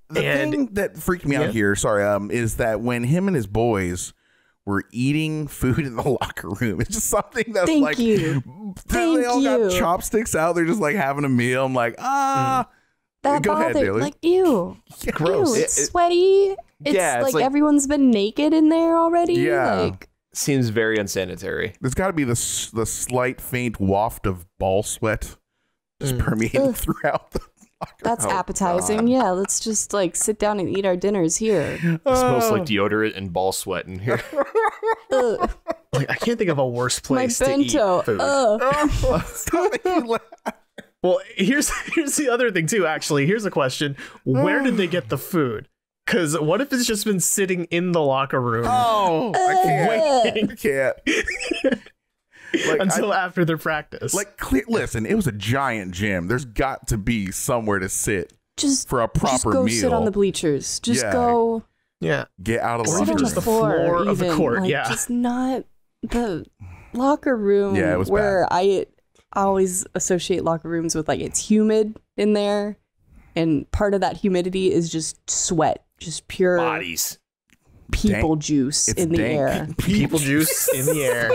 The And- thing that freaked me Yeah. out here, is that when him and his boys were eating food in the locker room, it's just something that's Thank like, you. they all got you. chopsticks out. They're just like having a meal. I'm like, That Go ahead, bothered, Bailey. like, ew. Gross. Ew, it's sweaty. It's, Yeah, it's like- everyone's been naked in there already. Yeah. Like, Seems very unsanitary. there's got to be the slight faint waft of ball sweat just permeating Ugh. throughout the locker that's room. appetizing. Yeah, let's just like sit down and eat our dinners here. It smells like deodorant and ball sweat in here. Ugh, Like, I can't think of a worse my place to eat bento. food. Ugh. Stop making me laugh. Well, here's the other thing too. Actually, here's a question: where did they get the food? Because what if it's just been sitting in the locker room Oh, I can't. waiting I can't. Like, until after their practice? listen, it was a giant gym. There's got to be somewhere to sit Just for a just proper go meal. sit on the bleachers. Just Yeah. go yeah, Get out of the Or sit locker even on room. just the floor floor of the even. court, Like, yeah. just not the locker room. Yeah, it was where I always associate locker rooms with like it's humid in there, and part of that humidity is just sweat, just pure Bodies. people Dank. juice It's in the dank. air. people juice in the air.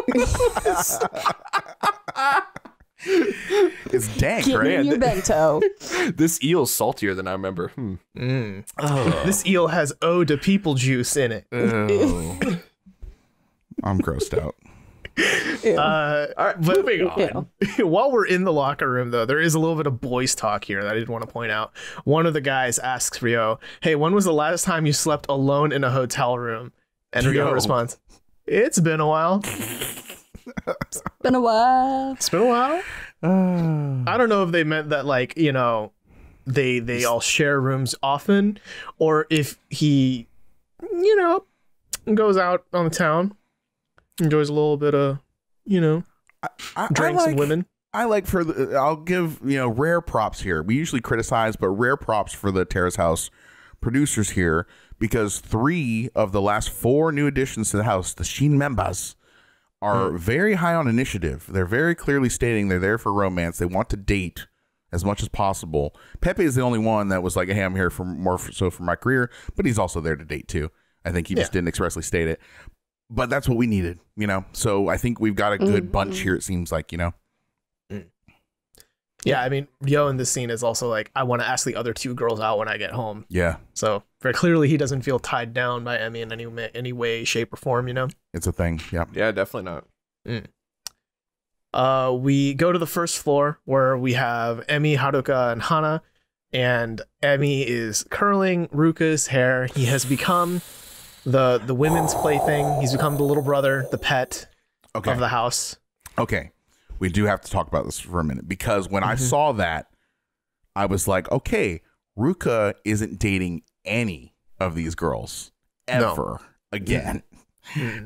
It's dank, Get right? in your bento. This eel's saltier than I remember. This eel has ode to people juice in it. Oh. I'm grossed out. All right, moving on. Ew. While we're in the locker room, though, there is a little bit of boys talk here that I did want to point out. One of the guys asks Ryo, "Hey, when was the last time you slept alone in a hotel room?" And Ryo Yo. responds, "It's been a while. Been a while. It's been a while." I don't know if they meant that, like, you know, they all share rooms often, or if he, you know, goes out on the town, enjoys a little bit of, you know, drinks and women. I like I'll give, rare props here. We usually criticize, but rare props for the Terrace House producers here, because 3 of the last 4 new additions to the house, the Shin members, are very high on initiative. They're very clearly stating they're there for romance. They want to date as much as possible. Pepe is the only one that was like, hey, I'm here for more so for my career, but he's also there to date too. I think he just didn't expressly state it. But that's what we needed, So I think we've got a good bunch here, it seems like, Yeah, I mean, Ryo in this scene is also like, I want to ask the other 2 girls out when I get home. Yeah, So very clearly he doesn't feel tied down by Emmy in any way, shape, or form, it's a thing. Yeah. Yeah, definitely not. We go to the first floor where we have Emmy, Haruka, and Hana. And Emmy is curling Ruka's hair. He has become the women's plaything. He's become the little brother, the pet Okay. of the house. Okay. We do have to talk about this for a minute, because when I saw that, I was like, okay, Ruka isn't dating any of these girls ever again.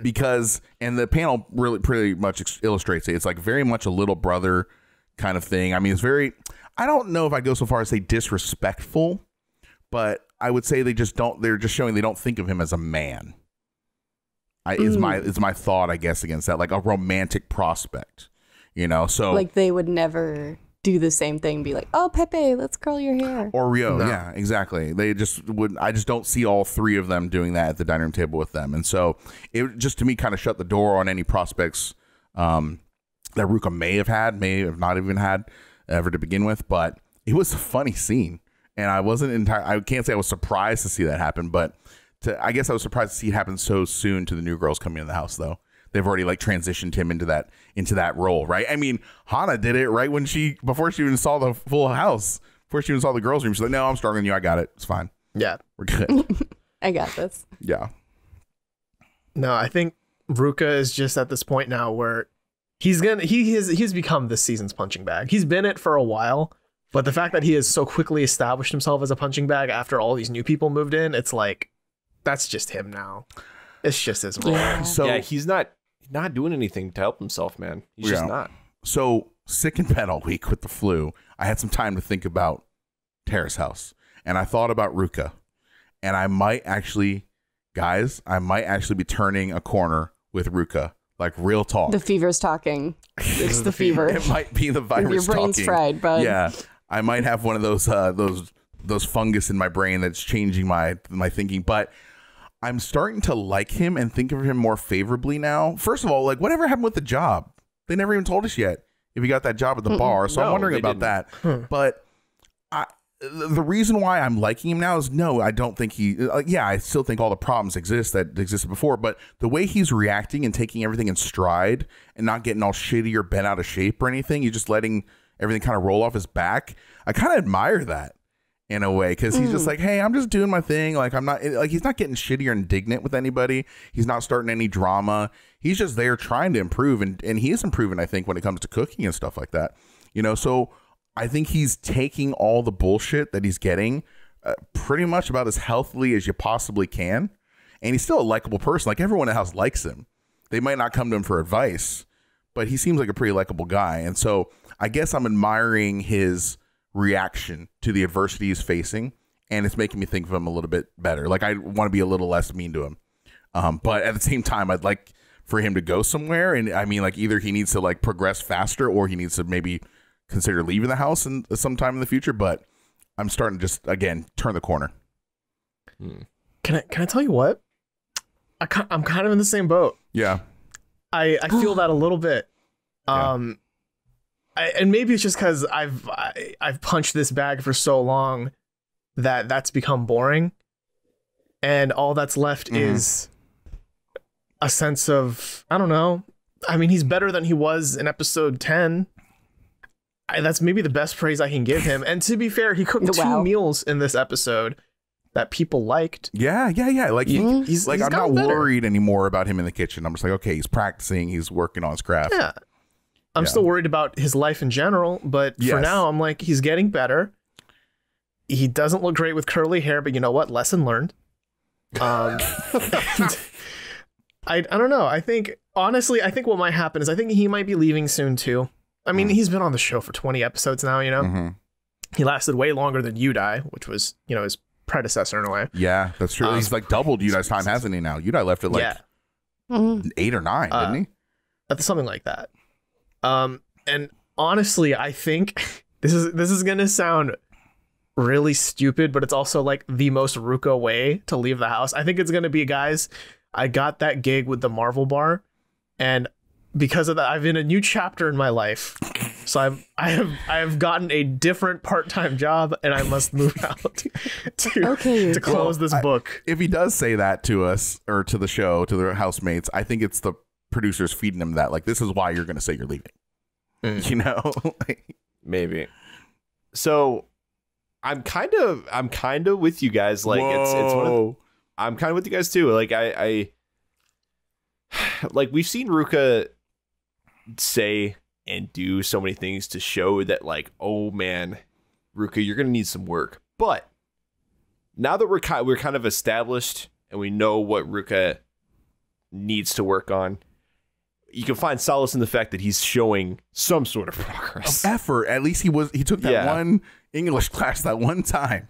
because, and the panel really pretty much illustrates it. It's like very much a little brother kind of thing. I mean, it's very, I don't know if I go so far as say disrespectful, but I would say they're just showing they don't think of him as a man. Is my thought, I guess, against that, like a romantic prospect, you know? So like they would never do the same thing, be like, oh, Pepe, let's curl your hair. Or Rio, yeah, exactly. They just would. I just don't see all three of them doing that at the dining room table with them, and so it just to me kind of shut the door on any prospects that Ruka may have not even had ever to begin with. But it was a funny scene, and I can't say I was surprised to see that happen, but I guess I was surprised to see it happen so soon to the new girls coming in the house, though. They've already like transitioned him into that role, right? I mean, Hana did it right before she even saw the full house, before she even saw the girls' room. She's like, "No, I'm stronger than you. I got it. It's fine. Yeah, we're good. I got this." Yeah. No, I think Ruka is just at this point now where he's become this season's punching bag. He's been it for a while, but the fact that he has so quickly established himself as a punching bag after all these new people moved in, it's like that's just him now. It's just his role. Yeah. So yeah, he's not doing anything to help himself, man. He's just not. So sick in bed all week with the flu. I had some time to think about Terrace House, and I thought about Ruka, and I might actually be turning a corner with Ruka, like real talk. The fever's talking. It's the fever. It might be the virus. Your brain's talking. fried, bud. Yeah, I might have one of those fungus in my brain that's changing my thinking, but I'm starting to like him and think of him more favorably now. First of all, like whatever happened with the job? They never even told us yet if he got that job at the bar. So I'm wondering about that. But the reason why I'm liking him now is I don't think I still think all the problems that existed before, but the way he's reacting and taking everything in stride and not getting all shitty or bent out of shape or anything, he's just letting everything kind of roll off his back. I kind of admire that. In a way, because he's just like, hey, I'm just doing my thing. Like, I'm not like, he's not getting shitty or indignant with anybody. He's not starting any drama. He's just there trying to improve. And he is improving, I think, when it comes to cooking and stuff like that. You know, so I think he's taking all the bullshit that he's getting pretty much about as healthily as you possibly can. And he's still a likable person. Like, everyone in the house likes him. They might not come to him for advice, but he seems like a pretty likable guy. And so I guess I'm admiring his reaction to the adversity he's facing, and it's making me think of him a little bit better. Like, I want to be a little less mean to him, but at the same time, I'd like for him to go somewhere. And I mean, like, either he needs to like progress faster, or he needs to maybe consider leaving the house sometime in the future. But I'm starting to just again turn the corner. Can I tell you what? I'm kind of in the same boat. Yeah, I feel that a little bit. And maybe it's just because I've punched this bag for so long that's become boring, and all that's left is a sense of, I don't know. I mean, he's better than he was in episode 10. That's maybe the best praise I can give him. And to be fair, he cooked two meals in this episode that people liked. Yeah. Like he's I'm not worried anymore about him in the kitchen. I'm just like, okay, he's practicing, he's working on his craft. Yeah. I'm still worried about his life in general, but for now, I'm like, he's getting better. He doesn't look great with curly hair, but you know what? Lesson learned. I don't know. I think what might happen is I think he might be leaving soon too. I mean, he's been on the show for 20 episodes now, you know? He lasted way longer than Yudai, which was, you know, his predecessor in a way. Yeah, that's true. He's like doubled Yudai's time, hasn't he now? Yudai left at like 8 or 9, didn't he? Something like that. And honestly, I think this is gonna sound really stupid, but it's also like the most Ruka way to leave the house. I think it's gonna be, guys, I got that gig with the Marvel Bar, and because of that, I've in a new chapter in my life. So I have gotten a different part-time job, and I must move out to close this book. If he does say that to us or to the show, to the housemates, I think it's the producers feeding him that, like, this is why you're going to say you're leaving. You know, maybe. So I'm kind of with you guys. Like, it's one of I'm kind of with you guys too. Like, I like, we've seen Ruka say and do so many things to show that, like, oh man, Ruka, you're gonna need some work. But now that we're kind of established and we know what Ruka needs to work on, you can find solace in the fact that he's showing some sort of progress. Effort. At least he took that one English class that one time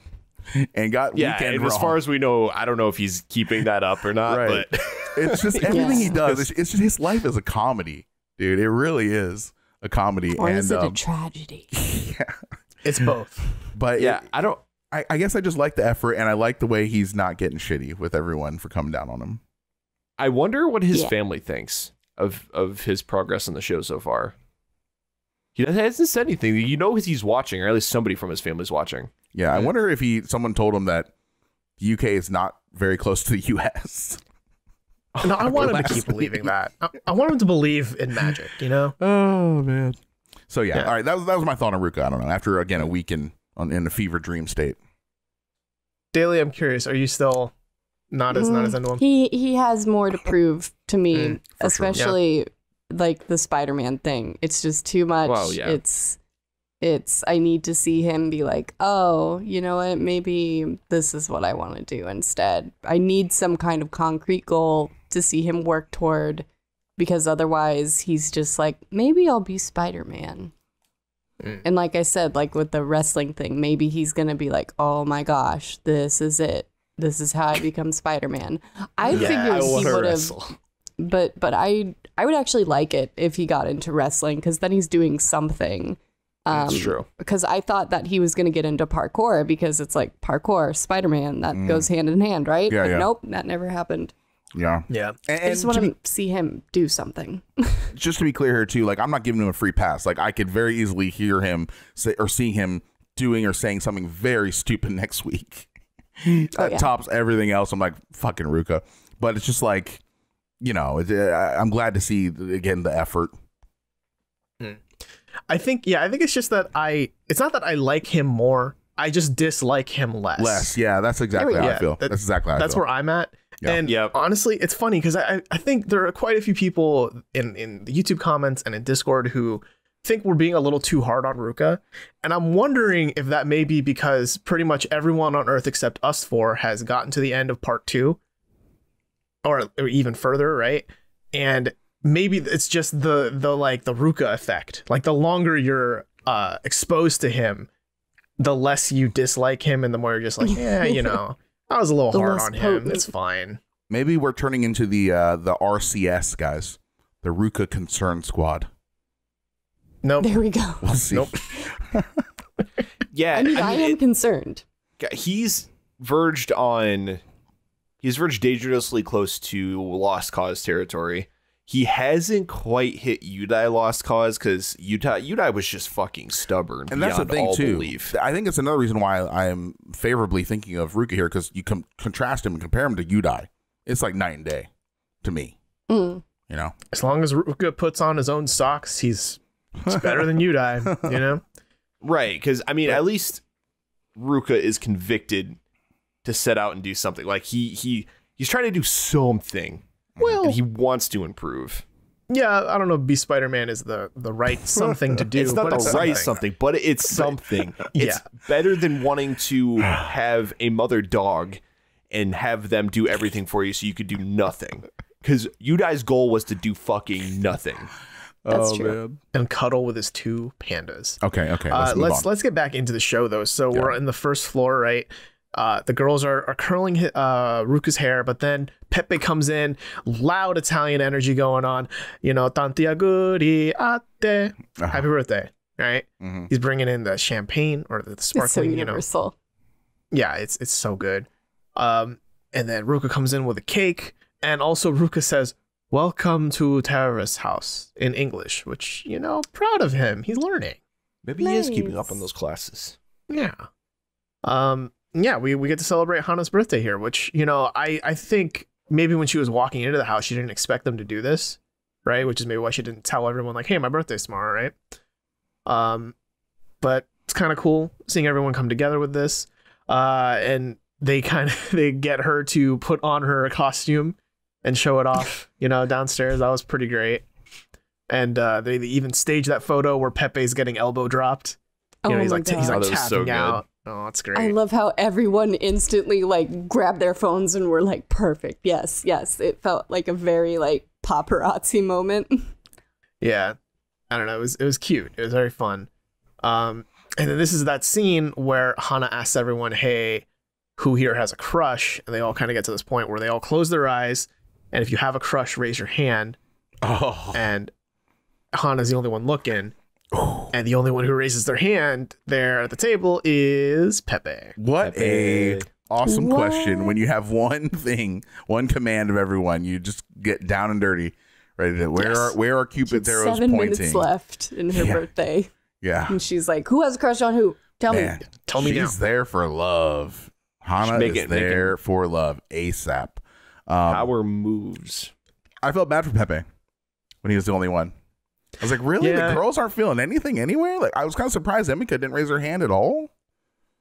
and got weekend and wrong. as far as we know, I don't know if he's keeping that up or not, Right. but it's just everything he does. It's just his life is a comedy, dude. It really is a comedy. Or and is it a tragedy? It's both. but yeah, I guess I just like the effort, and I like the way he's not getting shitty with everyone for coming down on him. I wonder what his family thinks of his progress on the show so far. He hasn't said anything. You know, he's watching, or at least somebody from his family's watching. Yeah, I wonder if someone told him that the UK is not very close to the US. No, I want him to keep believing that. I want him to believe in magic, you know? Oh man. So yeah, all right. That was my thought on Ruka. I don't know. After again a week in a fever dream state. Daily, I'm curious. Are you still not as into him? He has more to prove to me, for especially like the Spider-Man thing. It's just too much. Well, yeah. It's I need to see him be like, oh, you know what? Maybe this is what I want to do instead. I need some kind of concrete goal to see him work toward, because otherwise he's just like, maybe I'll be Spider-Man. And like I said, like with the wrestling thing, maybe he's going to be like, oh my gosh, this is it. This is how I become Spider-Man. I figured he would have, but I would actually like it if he got into wrestling, because then he's doing something. That's true. Because I thought that he was going to get into parkour, because it's like parkour, Spider-Man, that goes hand in hand, right? Yeah, but yeah. nope, that never happened. Yeah. Yeah. And I just want to see him do something. just to be clear here too, like I'm not giving him a free pass. Like I could very easily hear him say or see him doing or saying something very stupid next week. That tops everything else. I'm like, fucking Ruka. But it's just like, you know, I'm glad to see again the effort. I think it's just that it's not that I like him more. I just dislike him less. Yeah, that's exactly how I feel. That's exactly how I feel. That's where I'm at. Yeah. And honestly, it's funny because I think there are quite a few people in the YouTube comments and in Discord who think we're being a little too hard on Ruka. And I'm wondering if that may be because pretty much everyone on Earth except us four has gotten to the end of part 2 or even further, right? And maybe it's just the Ruka effect. Like the longer you're exposed to him, the less you dislike him and the more you're just like, yeah, you know, I was a little hard on him. It's fine. Maybe we're turning into the RCS guys, the Ruka Concern Squad. Nope. There we go. We'll see. Nope. Yeah, I mean, I am concerned. He's verged dangerously close to Lost Cause territory. He hasn't quite hit Yudai Lost Cause because Yudai was just fucking stubborn. And that's the thing all too. Belief. I think it's another reason why I am favorably thinking of Ruka here, because you contrast him and compare him to Yudai. It's like night and day to me. You know, as long as Ruka puts on his own socks, he's better than Yudai. You know, right? Because I mean, at least Ruka is convicted to set out and do something. Like he's trying to do something. Well, and he wants to improve. Yeah, I don't know if be Spider-Man is the right something to do. It's not but the right something, but it's something. It's better than wanting to have a mother dog and have them do everything for you so you could do nothing. Because Yudai's goal was to do fucking nothing. That's true. Man. And cuddle with his 2 pandas. Okay. Let's get back into the show though. So we're in the first floor, right? The girls are curling Ruka's hair, but then Pepe comes in, loud Italian energy going on. You know, tanti auguri a te. Happy birthday, right? Mm-hmm. He's bringing in the champagne or the sparkling. It's so universal. Yeah, it's so good. And then Ruka comes in with a cake, and also Ruka says, "Welcome to Terrace House" in English, which, you know, proud of him. He's learning. Maybe he is keeping up on those classes. Yeah. Yeah, we get to celebrate Hana's birthday here, which, you know, I think maybe when she was walking into the house, she didn't expect them to do this, right? Which is maybe why she didn't tell everyone, like, hey, my birthday's tomorrow, right? But it's kind of cool seeing everyone come together with this. And they get her to put on her costume and show it off, you know, downstairs. That was pretty great. And they even staged that photo where Pepe's getting elbow dropped. You know, he's like tapping out. Oh, that's great. I love how everyone instantly like grabbed their phones and were like, perfect. Yes, yes. It felt like a very like paparazzi moment. Yeah. I don't know. It was cute. It was very fun. And then this is that scene where Hana asks everyone, hey, who here has a crush? And they all kind of get to this point where they all close their eyes. And if you have a crush, raise your hand. Oh. And Hana's the only one looking. And the only one who raises their hand there at the table is Pepe. What Pepe. a awesome What? question. When you have one thing, one command of everyone, you just get down and dirty. Ready to where are Cupid's arrows 7 pointing? minutes left in her birthday. Yeah. And she's like, who has a crush on who? Tell me. Man, Tell me she's now. there for love. Hana Make is it- make there for love ASAP. Power moves. I felt bad for Pepe when he was the only one. I was like, really? Yeah. The girls aren't feeling anything anywhere? Like, I was kind of surprised Emika didn't raise her hand at all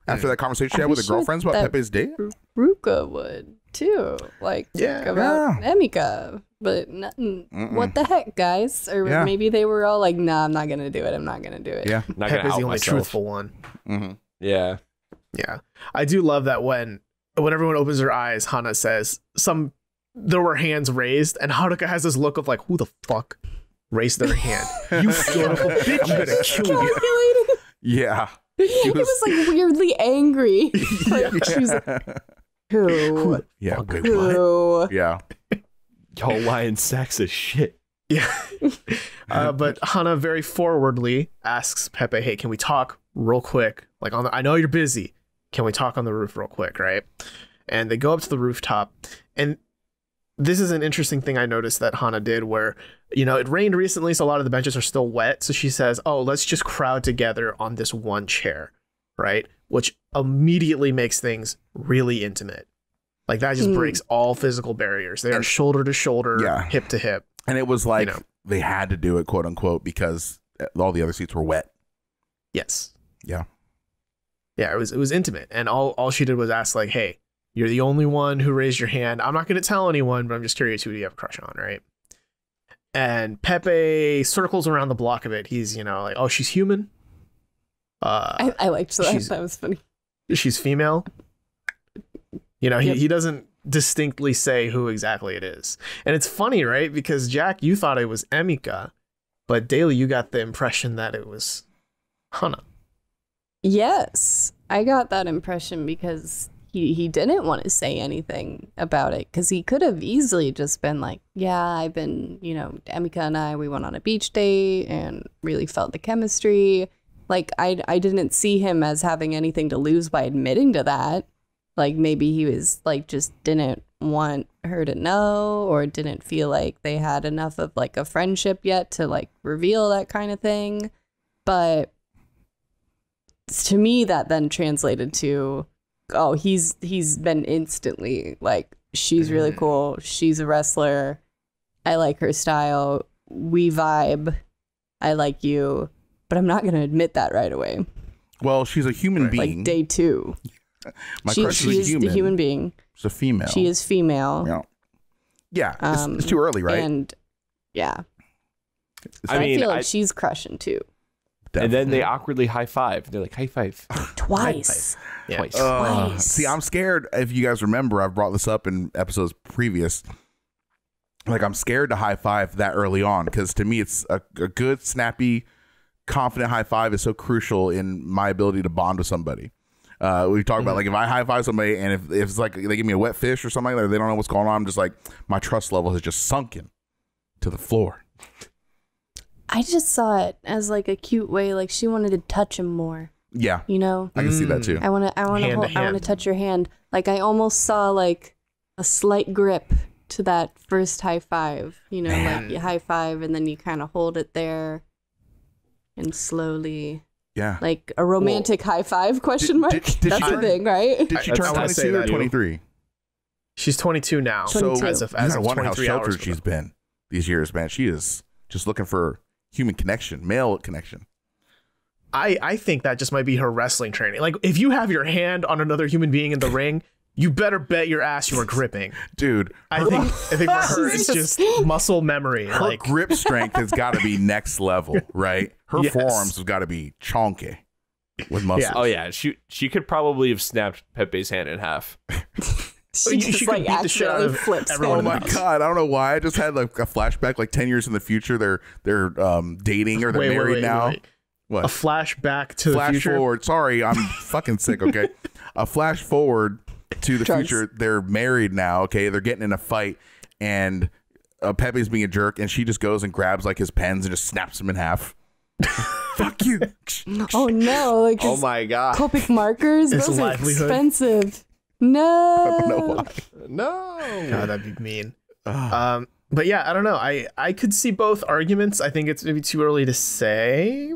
after that conversation she had I'm with her sure girlfriends about that- Pepe's date. Ruka would too. Like, Yeah. about Emika. But what the heck, guys? Or Yeah. maybe they were all like, nah, I'm not going to do it. I'm not going to do it. Yeah. Not gonna Pepe's out the only myself. truthful one. Mm-hmm. Yeah. Yeah. I do love that when everyone opens their eyes, Hana says there were hands raised, and Haruka has this look of like, who the fuck raised their hand? You son of a bitch. I'm gonna kill you. Calculating. Yeah. It was like weirdly angry. Like, she was like, who? Yeah. Wait, what? Who? Yeah. Y'all lying sacks of shit. Yeah. But Hana very forwardly asks Pepe, hey, can we talk real quick? Like, I know you're busy. Can we talk on the roof real quick, right? And they go up to the rooftop. And this is an interesting thing I noticed that Hana did where, it rained recently, so a lot of the benches are still wet. So she says, oh, let's just crowd together on this one chair, right? Which immediately makes things really intimate. Like, that just breaks all physical barriers. They are shoulder to shoulder, Yeah. hip to hip. And it was like know. they had to do it, quote unquote, because all the other seats were wet. Yes. Yeah. Yeah, it was intimate. And all she did was ask, like, hey, you're the only one who raised your hand. I'm not going to tell anyone, but I'm just curious, who do you have a crush on, right? And Pepe circles around the block of it. He's, like, oh, she's human. I liked that. She's- That was funny. She's female. Yep. He doesn't distinctly say who exactly it is. And it's funny, right? Because Jack, you thought it was Emika, but Daly, you got the impression that it was Hana. Yes, I got that impression because he didn't want to say anything about it because he could have easily just been like, yeah, I've been, Emika and we went on a beach date and really felt the chemistry. Like, I didn't see him as having anything to lose by admitting to that. Like, maybe he was like, just didn't want her to know or didn't feel like they had enough of like a friendship yet to like reveal that kind of thing. But to me, that then translated to, oh, he's been instantly like, she's really cool. She's a wrestler. I like her style. We vibe. I like you. But I'm not going to admit that right away. Well, she's a human being. Like day 2. My She crush is is a human. the human being. She's a female. She is female. Yeah. Yeah. It's too early, right? And yeah. I mean, feel like she's crushing too. and then they awkwardly high five. They're like, high five. Twice. Yeah. Twice. Twice. See, I'm scared. If you guys remember, I've brought this up in episodes previous. Like, I'm scared to high five that early on because to me, it's a good, snappy, confident high five is so crucial in my ability to bond with somebody. We talk about like if I high five somebody and if it's like they give me a wet fish or something like that, they don't know what's going on. I'm just like, my trust level has just sunken to the floor. I just saw it as like a cute way, like she wanted to touch him more. Yeah, You know, I can see that too. I want to Hand to hold, I want hand. to touch your hand. Like I almost saw like a slight grip to that first high five. You know, Man. like you high five and then you kind of hold it there, and slowly, Yeah. like a romantic high five? Question mark. did That's she the thing, right? Did she I- turn I wanna say 22 or that, too. 23? She's 22 now. So 22. as of you gotta as of wonder how 23 hours sheltered ago. she's been these years, man. She is just looking for human connection, male connection. I think that just might be her wrestling training. Like, if you have your hand on another human being in the ring, you better bet your ass you are gripping. Dude, I think for her, it's just muscle memory. her Like, grip strength has got to be next level, right? Her Yes. forearms have got to be chonky. with muscles. Yeah. Oh yeah, she could probably have snapped Pepe's hand in half. She just could like beat the shit out accidentally of flips everyone Oh in the him. my house. god! I don't know why. I just had like a flashback, like 10 years in the future. They're dating or they're married now. Wait. What? A flashback to the Flash future. forward. Sorry, I'm fucking sick. Okay, a flash forward to the Drugs. future. They're married now. Okay, they're getting in a fight, and Pepe's being a jerk, and she just goes and grabs like his pens and just snaps him in half. Fuck you. Oh no! Like Oh his my god. Copic markers. His Those are livelihood. expensive. No. I don't know why. No. God, that'd be mean. But yeah, I don't know. I could see both arguments. I think it's maybe too early to say.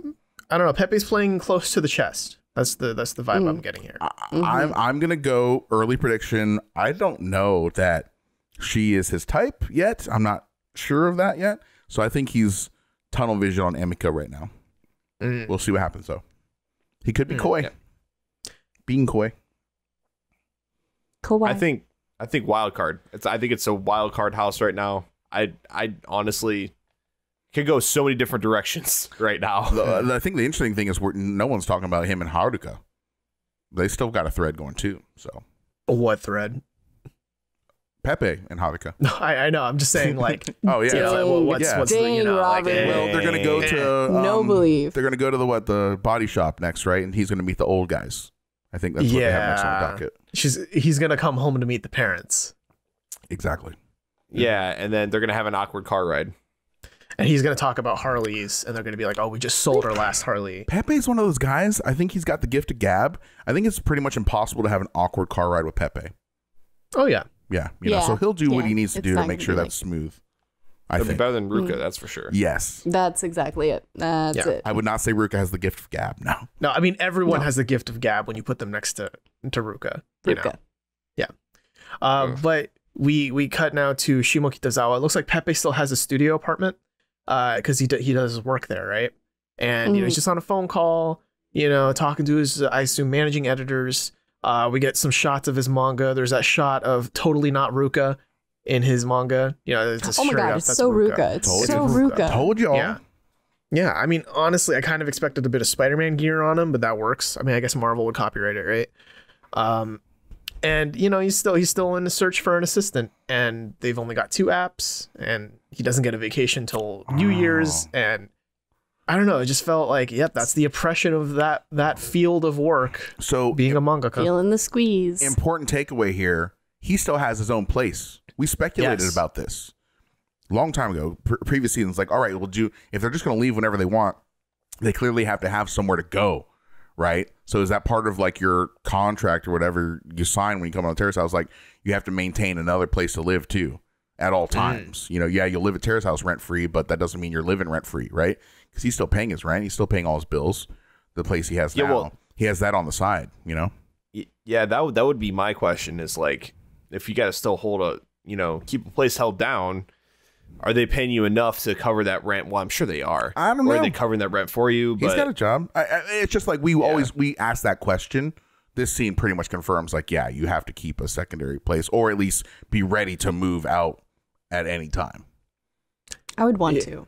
I don't know. Pepe's playing close to the chest. That's the vibe I'm getting here. I'm gonna go early prediction. I don't know that she is his type yet. I'm not sure of that yet. So I think he's tunnel vision on Emika right now. We'll see what happens though. He could be coy. Yeah. Being coy. Kawhi. I think wild card. I think it's a wild card house right now. I honestly could go so many different directions right now. I think the interesting thing is no one's talking about him and Haruka. They still got a thread going too. So What thread? Pepe and Haruka. No, I know. I'm just saying, like, Oh yeah. you know, like, well, what's Yeah. what's the, you Dang, know, like, Robert. Well, they're gonna go to No belief. They're gonna go to the body shop next, right? And he's gonna meet the old guys. I think that's what they have next on the docket. he's gonna come home to meet the parents, Exactly. Yeah, and then they're gonna have an awkward car ride. and he's gonna talk about Harleys, and they're gonna be like, "Oh, we just sold our last Harley." Pepe's one of those guys. I think he's got the gift of gab. I think it's pretty much impossible to have an awkward car ride with Pepe. Oh yeah, Yeah, you know, Yeah. so he'll do what Yeah. he needs to It's do not to make gonna sure be that's smooth. I It'll be think. better than Ruka, that's for sure. Yes, That's exactly it. That's Yeah. it. I would not say Ruka has the gift of gab. No. no, I mean everyone has the gift of gab when you put them next to Ruka. You know? Ruka. But we cut now to Shimokitazawa. It looks like Pepe still has a studio apartment because he does his work there, right? And you know, he's just on a phone call, you know, talking to his, I assume, managing editors. We get some shots of his manga. There's that shot of totally not Ruka in his manga. You know, it's just Oh my straight god, up, it's that's so Ruka. It's Told so you. Ruka. Told y'all. Yeah. Yeah, I mean, honestly, I kind of expected a bit of Spider-Man gear on him, but that works. I mean, I guess Marvel would copyright it, right? And you know, he's still in the search for an assistant, and they've only got 2 apps, and he doesn't get a vacation till New Year's, and I don't know, it just felt like, yep, that's the oppression of that field of work, So being a mangaka. Feeling the squeeze. important takeaway here. He still has his own place. We speculated Yes. about this long time ago. Previous seasons, like, all right, well, if they're just going to leave whenever they want, they clearly have to have somewhere to go, right? So is that part of like your contract or whatever you sign when you come on Terrace House? Like, you have to maintain another place to live too at all times. You know, yeah, you'll live at Terrace House rent free, but that doesn't mean you're living rent free, right? Because he's still paying his rent. He's still paying all his bills. The place he has Yeah, now, well- he has that on the side. You know. Yeah, that would be my question is like, if you got to still keep a place held down, are they paying you enough to cover that rent? Well, I'm sure they are. I don't Or know. are they covering that rent for you? He's But got a job. It's just like we ask that question. This scene pretty much confirms, like, yeah, you have to keep a secondary place, or at least be ready to move out at any time. I would want Yeah. to.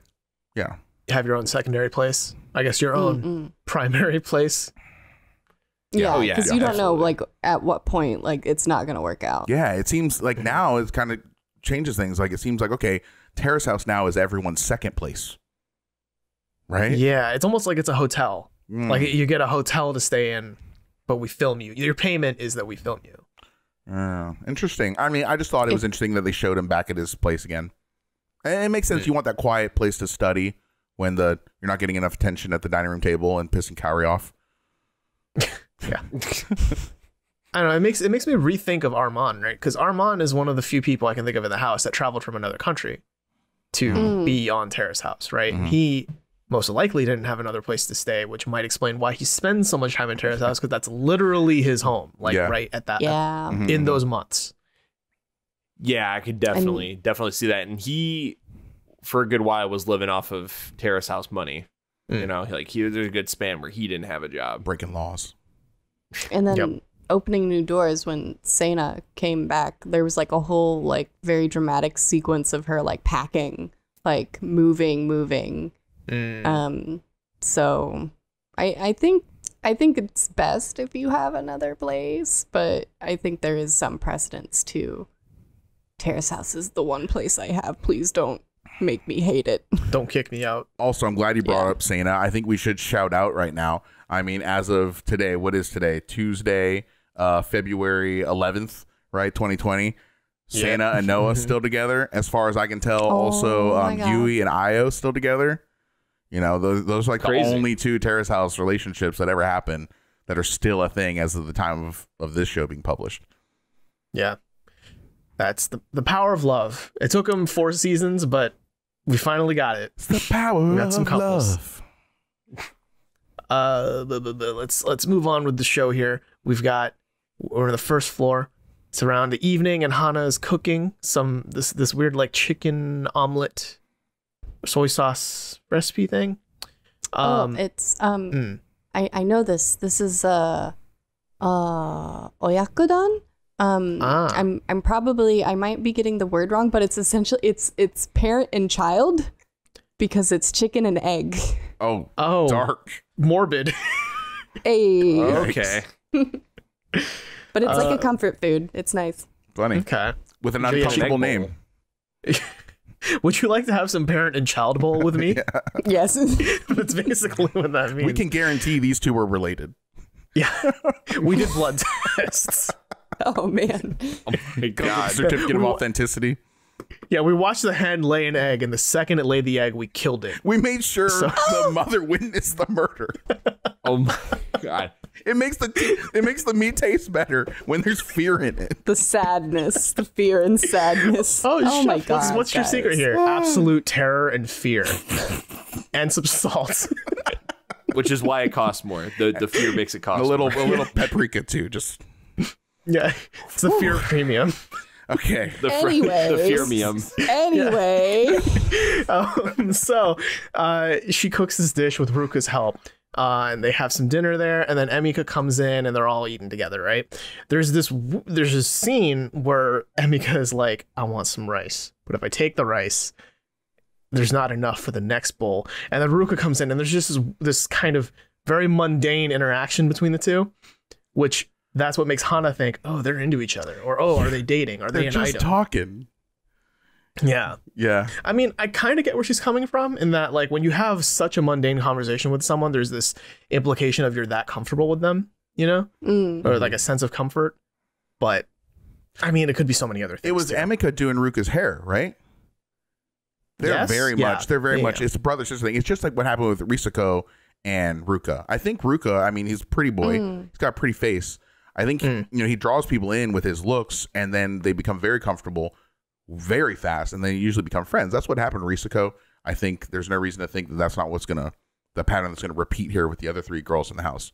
Yeah, Have your own secondary place, I guess your own primary place. Yeah, Oh, yeah. because Yeah, you don't know, absolutely. like, at what point, like, it's not going to work out. yeah. It seems like now it kind of changes things. Like, it seems like, okay, Terrace House now is everyone's second place, right? Yeah, it's almost like it's a hotel. Mm. Like you get a hotel to stay in, but we film you. Your payment is that we film you. Interesting. I mean, I just thought it was interesting that they showed him back at his place again. And it makes sense. You want that quiet place to study when you're not getting enough attention at the dining room table and pissing Kaori off. Yeah. I don't know. It makes me rethink of Armand, right? Because Armand is one of the few people I can think of in the house that traveled from another country to be on Terrace House, right? He most likely didn't have another place to stay, which might explain why he spends so much time in Terrace House, because that's literally his home, like Yeah. right at that Yeah. in those months. yeah, I could definitely see that. And he, for a good while, was living off of Terrace House money. You know, like there's a good span where he didn't have a job. Breaking laws. And then Yep. opening new doors, when Sena came back, there was like a whole like very dramatic sequence of her like packing, like moving. So I think I think it's best if you have another place, but I think there is some precedence to Terrace House is the one place I have. Please don't make me hate it. Don't kick me out. Also, I'm glad you brought up Sana. I think we should shout out right now. I mean, as of today, what is today? Tuesday, February 11th, right? 2020. Sana and Noah still together, as far as I can tell. Also, Yui and Io still together. You know, those are like the only two Terrace House relationships that ever happened that are still a thing as of the time of this show being published. Yeah. That's the power of love. It took them 4 seasons, but we finally got it. It's the power got some of couples. love. Let's move on with the show here. We're on the first floor. It's around the evening, and Hana is cooking this weird like chicken omelet soy sauce recipe thing. It's I know this. This is oyakudon. I'm probably, I might be getting the word wrong, but it's essentially it's parent and child because it's chicken and egg. Oh, dark, morbid. Hey. Okay. But it's like a comfort food. It's nice. funny. Okay. With an uncomfortable name. Would you like to have some parent and child bowl with me? Yes. That's basically what that means. We can guarantee these two were related. Yeah. We did blood tests. Oh man. Oh my god. Certificate of authenticity. Yeah, we watched the hen lay an egg, and the second it laid the egg, we killed it. We made sure the mother witnessed the murder. Oh my god. It makes the meat taste better when there's fear in it. The sadness, the fear and sadness. Oh my chef, god. What's your secret here? Absolute terror and fear. And some salt. Which is why it costs more. The fear makes it cost A little more. paprika too. Just Yeah. It's the fear premium. okay. The Anyways. fearmium. Anyway. So she cooks this dish with Ruka's help. And they have some dinner there, and then Emika comes in, and they're all eating together, right? There's this scene where Emika is like, I want some rice, but if I take the rice, there's not enough for the next bowl. And then Ruka comes in, and there's just this kind of very mundane interaction between the two, which that's what makes Hana think, oh, they're into each other, or oh, are they dating? Are they They're an just item? talking. Yeah. Yeah. I mean, I kind of get where she's coming from in that, like, when you have such a mundane conversation with someone, there's this implication of you're that comfortable with them, you know? Or like a sense of comfort. But, I mean, it could be so many other things. It was too. Emika doing Ruka's hair, right? They're Yes? very Yeah. much. They're very much. Yeah. It's a brother-sister thing. It's just like what happened with Risako and Ruka. I think Ruka, I mean, he's a pretty boy. He's got a pretty face. I think, he draws people in with his looks, and then they become very comfortable very fast, and they usually become friends. That's what happened to Risako. I think there's no reason to think that that's not the pattern that's going to repeat here with the other 3 girls in the house.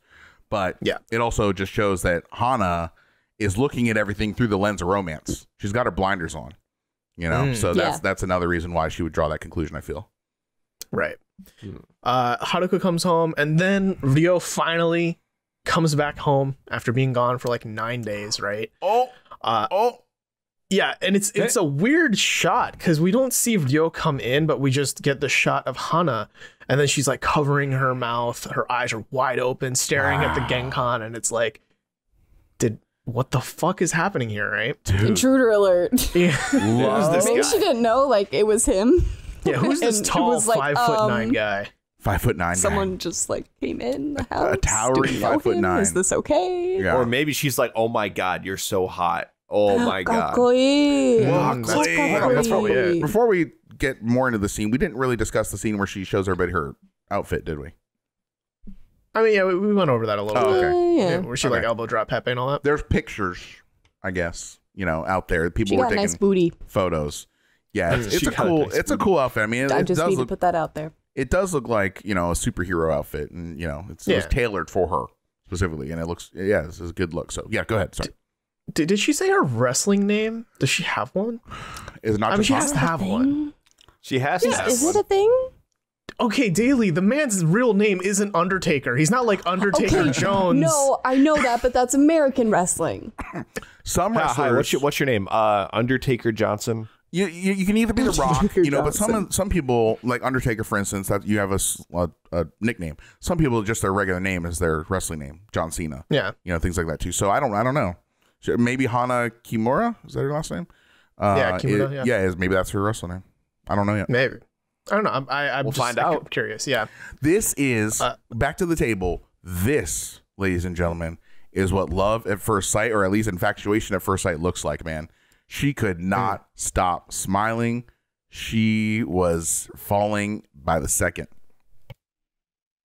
But yeah, it also just shows that Hana is looking at everything through the lens of romance. She's got her blinders on, so that's another reason why she would draw that conclusion, I feel. Right. Haruka comes home, and then Ryo finally comes back home after being gone for like 9 days, right? Yeah, and it's a weird shot because we don't see Ryo come in, but we just get the shot of Hana, and then she's like covering her mouth, her eyes are wide open, staring at the Genkan, and it's like, what the fuck is happening here, right? Dude. Intruder alert. Yeah. Who's this Maybe guy? she didn't know like it was him. Yeah, who's this And it tall was like, 5'9" guy? 5'9" Someone just like came in the house. towering Do we know him? 5'9". Is this okay? Yeah. Or maybe she's like, oh my god, you're so hot. Oh my god. かっこいい. That's probably it. Before we get more into the scene, we didn't really discuss the scene where she shows everybody her outfit, did we? I mean, yeah, we went over that a little Oh, bit. okay. Yeah. Where she like Okay. elbow drop Pepe and all that. There's pictures, I guess, out there. People She were got taking nice booty. photos. Yeah, it's She a got a cool. nice It's a cool outfit. I mean, I it just does need to look. put that out there. It does look like a superhero outfit, and it was tailored for her specifically, and it looks. Yeah, this is a good look. So yeah, go ahead. Sorry. Did she say her wrestling name? Does she have one? Is it not I mean, just she Hana? has to have one. She has to have Is one. it a thing? Okay, Daly, the man's real name isn't Undertaker. He's not like Undertaker Okay. Jones. No, I know that, but that's American wrestling. Some Hi, wrestlers. what's your name? Undertaker Johnson. You can either be The Rock, Dwayne but some people, like Undertaker, for instance, that you have a nickname. Some people, just their regular name is their wrestling name. John Cena. Yeah. Things like that too. So I don't know. Maybe Hana Kimura, is that her last name? Yeah, Kimura. Maybe that's her wrestling name. I don't know yet. Maybe. I don't know. I'm We'll just find out. Curious. Yeah. This is back to the table. This, ladies and gentlemen, is what love at first sight, or at least infatuation at first sight, looks like, man. She could not stop smiling. She was falling by the second.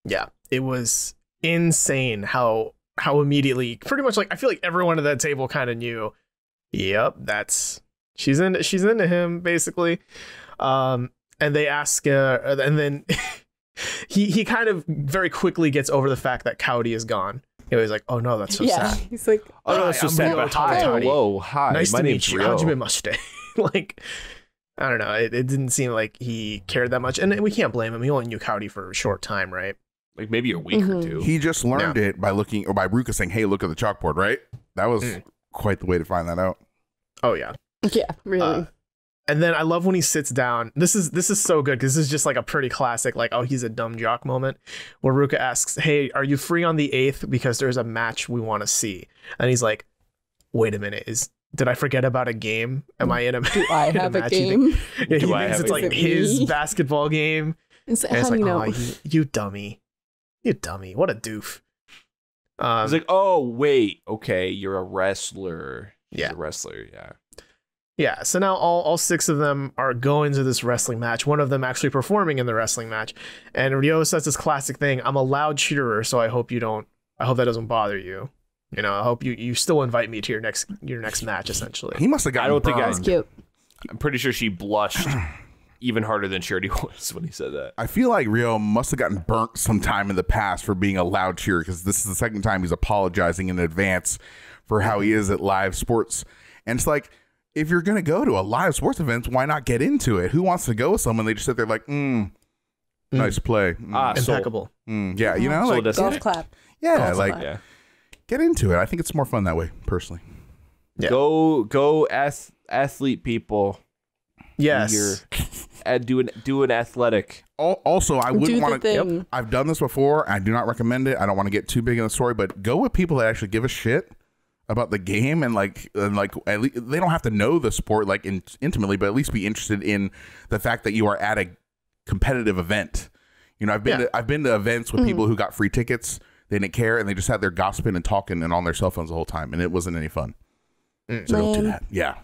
Yeah. It was insane how immediately, pretty much, like, I feel like everyone at that table kind of knew, yep, she's into him, basically. And they ask, and then he kind of very quickly gets over the fact that Cowdy is gone. He was like, oh no, that's so sad. He's like, Oh no, that's so I'm sad. Rio But hi, Toddy. hello, hi. Nice My to name's meet you. Rio. Hajime Mashite. Like, I don't know. It didn't seem like he cared that much. And we can't blame him. He only knew Cowdy for a short time, right? Like maybe a week or Mhm. two. He just learned it by looking, or by Ruka saying, hey, look at the chalkboard, right? That was quite the way to find that out. Oh, yeah. yeah, really. And then I love when he sits down. This is so good because this is just like a pretty classic, like, oh, he's a dumb jock moment, where Ruka asks, hey, are you free on the 8th? Because there's a match we want to see. And he's like, wait a minute, did I forget about a game? Am I in a Do I in have a match? You game? think- Yeah, Do he I thinks have it's a like game? his basketball game. It's, And it's how do like, you know? oh, you dummy. You dummy. What a doof. I was like, oh wait, okay, you're a wrestler. He's Yeah. a wrestler. Yeah. Yeah, so now all 6 of them are going to this wrestling match, one of them actually performing in the wrestling match. And Ryo says this classic thing, I'm a loud cheerer, so I hope that doesn't bother you. I hope you still invite me to your next match, essentially. He must have gotten I don't think I- burned. That's cute. I'm pretty sure she blushed even harder than she already was when he said that. I feel like Rio must have gotten burnt sometime in the past for being a loud cheerer, because this is the second time he's apologizing in advance for how he is at live sports. And it's like, if you're going to go to a live sports event, why not get into it? Who wants to go with someone? They just sit there like, nice play. Impeccable. Yeah, So like, does Golf it. clap. yeah, golf like clap. Yeah. get into it. I think it's more fun that way, personally. Yeah. Go athlete people. Yes. Do an athletic. Also, I Do wouldn't the want to. thing. I've done this before. I do not recommend it. I don't want to get too big in the story, but go with people that actually give a shit about the game, and at least they don't have to know the sport like intimately, but at least be interested in the fact that you are at a competitive event. I've been to events with people who got free tickets. They didn't care, and they just had their gossiping and talking and on their cell phones the whole time, and it wasn't any fun. So don't do Man. that. Yeah.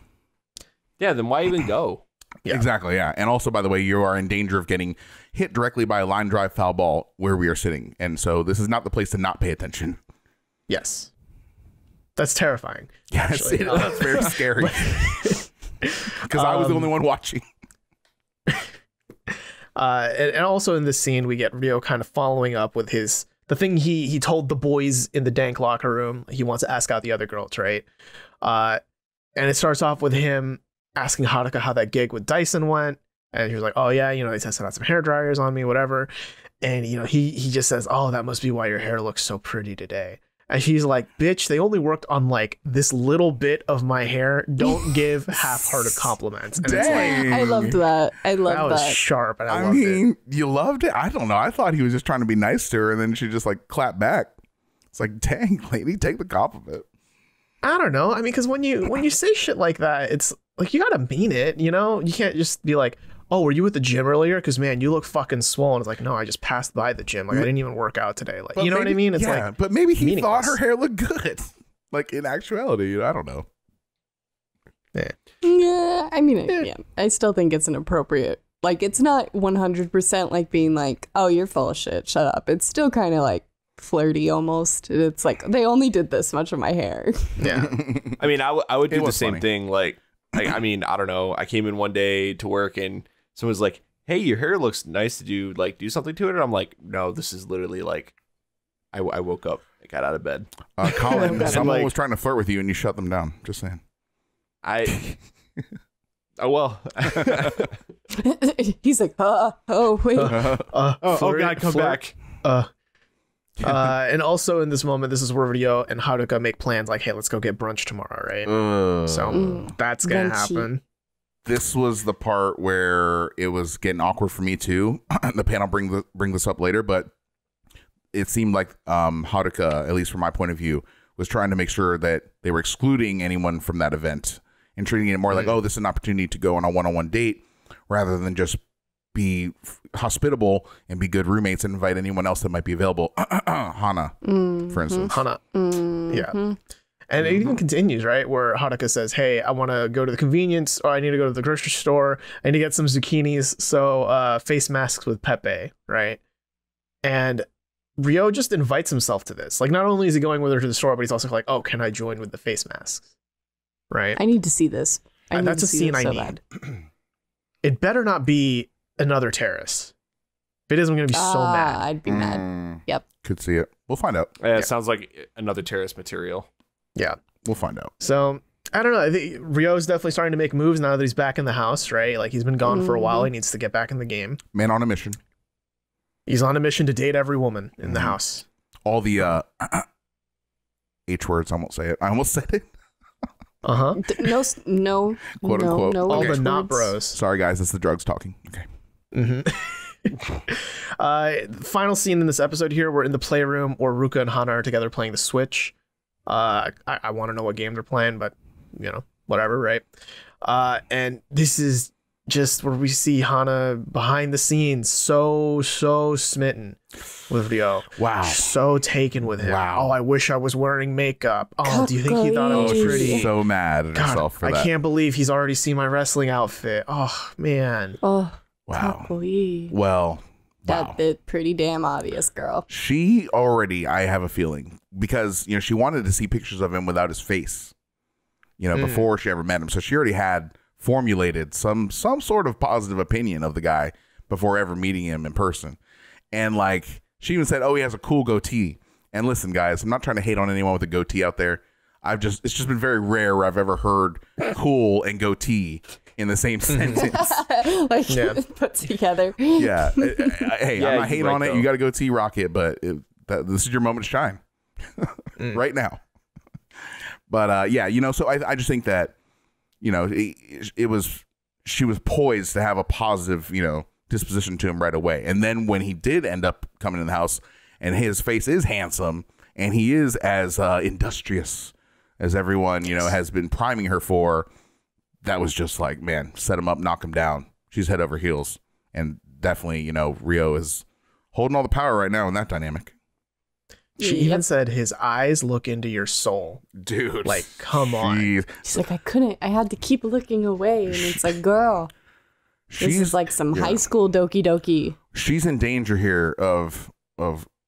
Yeah, then why even go? Yeah. Exactly, yeah. And also, by the way, you are in danger of getting hit directly by a line drive foul ball where we are sitting. And so this is not the place to not pay attention. Yes. That's terrifying. Yes, actually. that's very scary. Because I was the only one watching. And also in this scene, we get Ryo kind of following up with the thing he told the boys in the dank locker room. He wants to ask out the other girls, right? And it starts off with him asking Haruka how that gig with Dyson went. And he was like, oh yeah, they tested out some hair dryers on me, whatever. And, he just says, oh, that must be why your hair looks so pretty today. And she's like, bitch, they only worked on like this little bit of my hair. Don't give half-hearted compliments. And it's like, Dang. I loved that. I that loved was that. sharp, and I I loved it. mean, you loved it? I don't know. I thought he was just trying to be nice to her, and then she just like clapped back. It's like, dang, lady, take the compliment. I don't know. I mean, because when you say shit like that, it's like you gotta mean it. You can't just be like, oh, were you at the gym earlier? Because man, you look fucking swollen. It's like, no, I just passed by the gym. Like I didn't even work out today. Like, But you know what I maybe- mean? It's yeah, like, but maybe he thought meaningless. her hair looked good. Like in actuality, I don't know. Yeah, I mean, yeah, I still think it's inappropriate. Like, it's not 100% like being like, oh, you're full of shit, shut up. It's still kind of like flirty almost. It's like, they only did this much of my hair. yeah, I mean, I would It do the was same funny. thing. Like, I mean, I don't know. I came in one day to work and someone's like, hey, your hair looks nice. Did you like do something to it? And I'm like, no, this is literally like, I woke up, I got out of bed. Colin, And, someone like- was trying to flirt with you, and you shut them down. Just saying. Oh, well. He's like, oh, wait. God, come back. and also in this moment, this is where Ryo and Haruka make plans. Like, hey, let's go get brunch tomorrow, right? So that's gonna Brunchy. happen. this was the part where it was getting awkward for me too. The panel bring this up later, but it seemed like Haruka, at least from my point of view, was trying to make sure that they were excluding anyone from that event and treating it more like, oh, this is an opportunity to go on a one-on-one date rather than just be hospitable and be good roommates and invite anyone else that might be available. Hana, for instance. Hana. Yeah. And it even continues, right? Where Haruka says, hey, I want to go to the convenience, or I need to go to the grocery store. I need to get some zucchinis. So face masks with Pepe, right? And Ryo just invites himself to this. Like, not only is he going with her to the store, but he's also like, oh, can I join with the face masks? Right? I need to see this. That's a scene I need. It better not be another terrace. If it is, I'm going to be so mad. I'd be mad. Yep. Could see it. We'll find out. Yeah, it sounds like another terrorist material. Yeah. We'll find out. So, I don't know. I think Ryo's definitely starting to make moves now that he's back in the house, right? Like, he's been gone for a while. He needs to get back in the game. Man on a mission. He's on a mission to date every woman in the house. All the H words, I won't say it. I almost said it. No, Quote unquote. no. All the words. not bros. Sorry, guys. It's the drugs talking. Okay. Final scene in this episode here, we're in the playroom where Ruka and Hana are together playing the Switch. I want to know what game they're playing, but whatever, right? And this is just where we see Hana behind the scenes so smitten with Ryo. Wow. So taken with him. Wow. Oh, I wish I was wearing makeup. Oh, do you think he thought I was pretty? So mad at herself for that. I can't believe he's already seen my wrestling outfit. Oh, man. Oh, Wow. Kakoi. Well, wow. That's pretty damn obvious, girl. She already, I have a feeling, because she wanted to see pictures of him without his face, before she ever met him. So she already had formulated some sort of positive opinion of the guy before ever meeting him in person. And like, she even said, oh, he has a cool goatee. And listen, guys, I'm not trying to hate on anyone with a goatee out there. It's just been very rare where I've ever heard cool and goatee in the same sentence. Put together. Yeah. Hey, Yeah, I'm not hating right, on it. though. You got to goatee, rock it, but this is your moment to shine right now. But so I just think that, she was poised to have a positive, disposition to him right away. And then when he did end up coming in the house and his face is handsome and he is as industrious as everyone, has been priming her for, that was just like, man, set him up, knock him down. She's head over heels. And definitely, Ryo is holding all the power right now in that dynamic. She even said his eyes look into your soul. Dude. Like, come on. She's like, I had to keep looking away. And it's like, girl, this is like some high school doki doki. She's in danger here of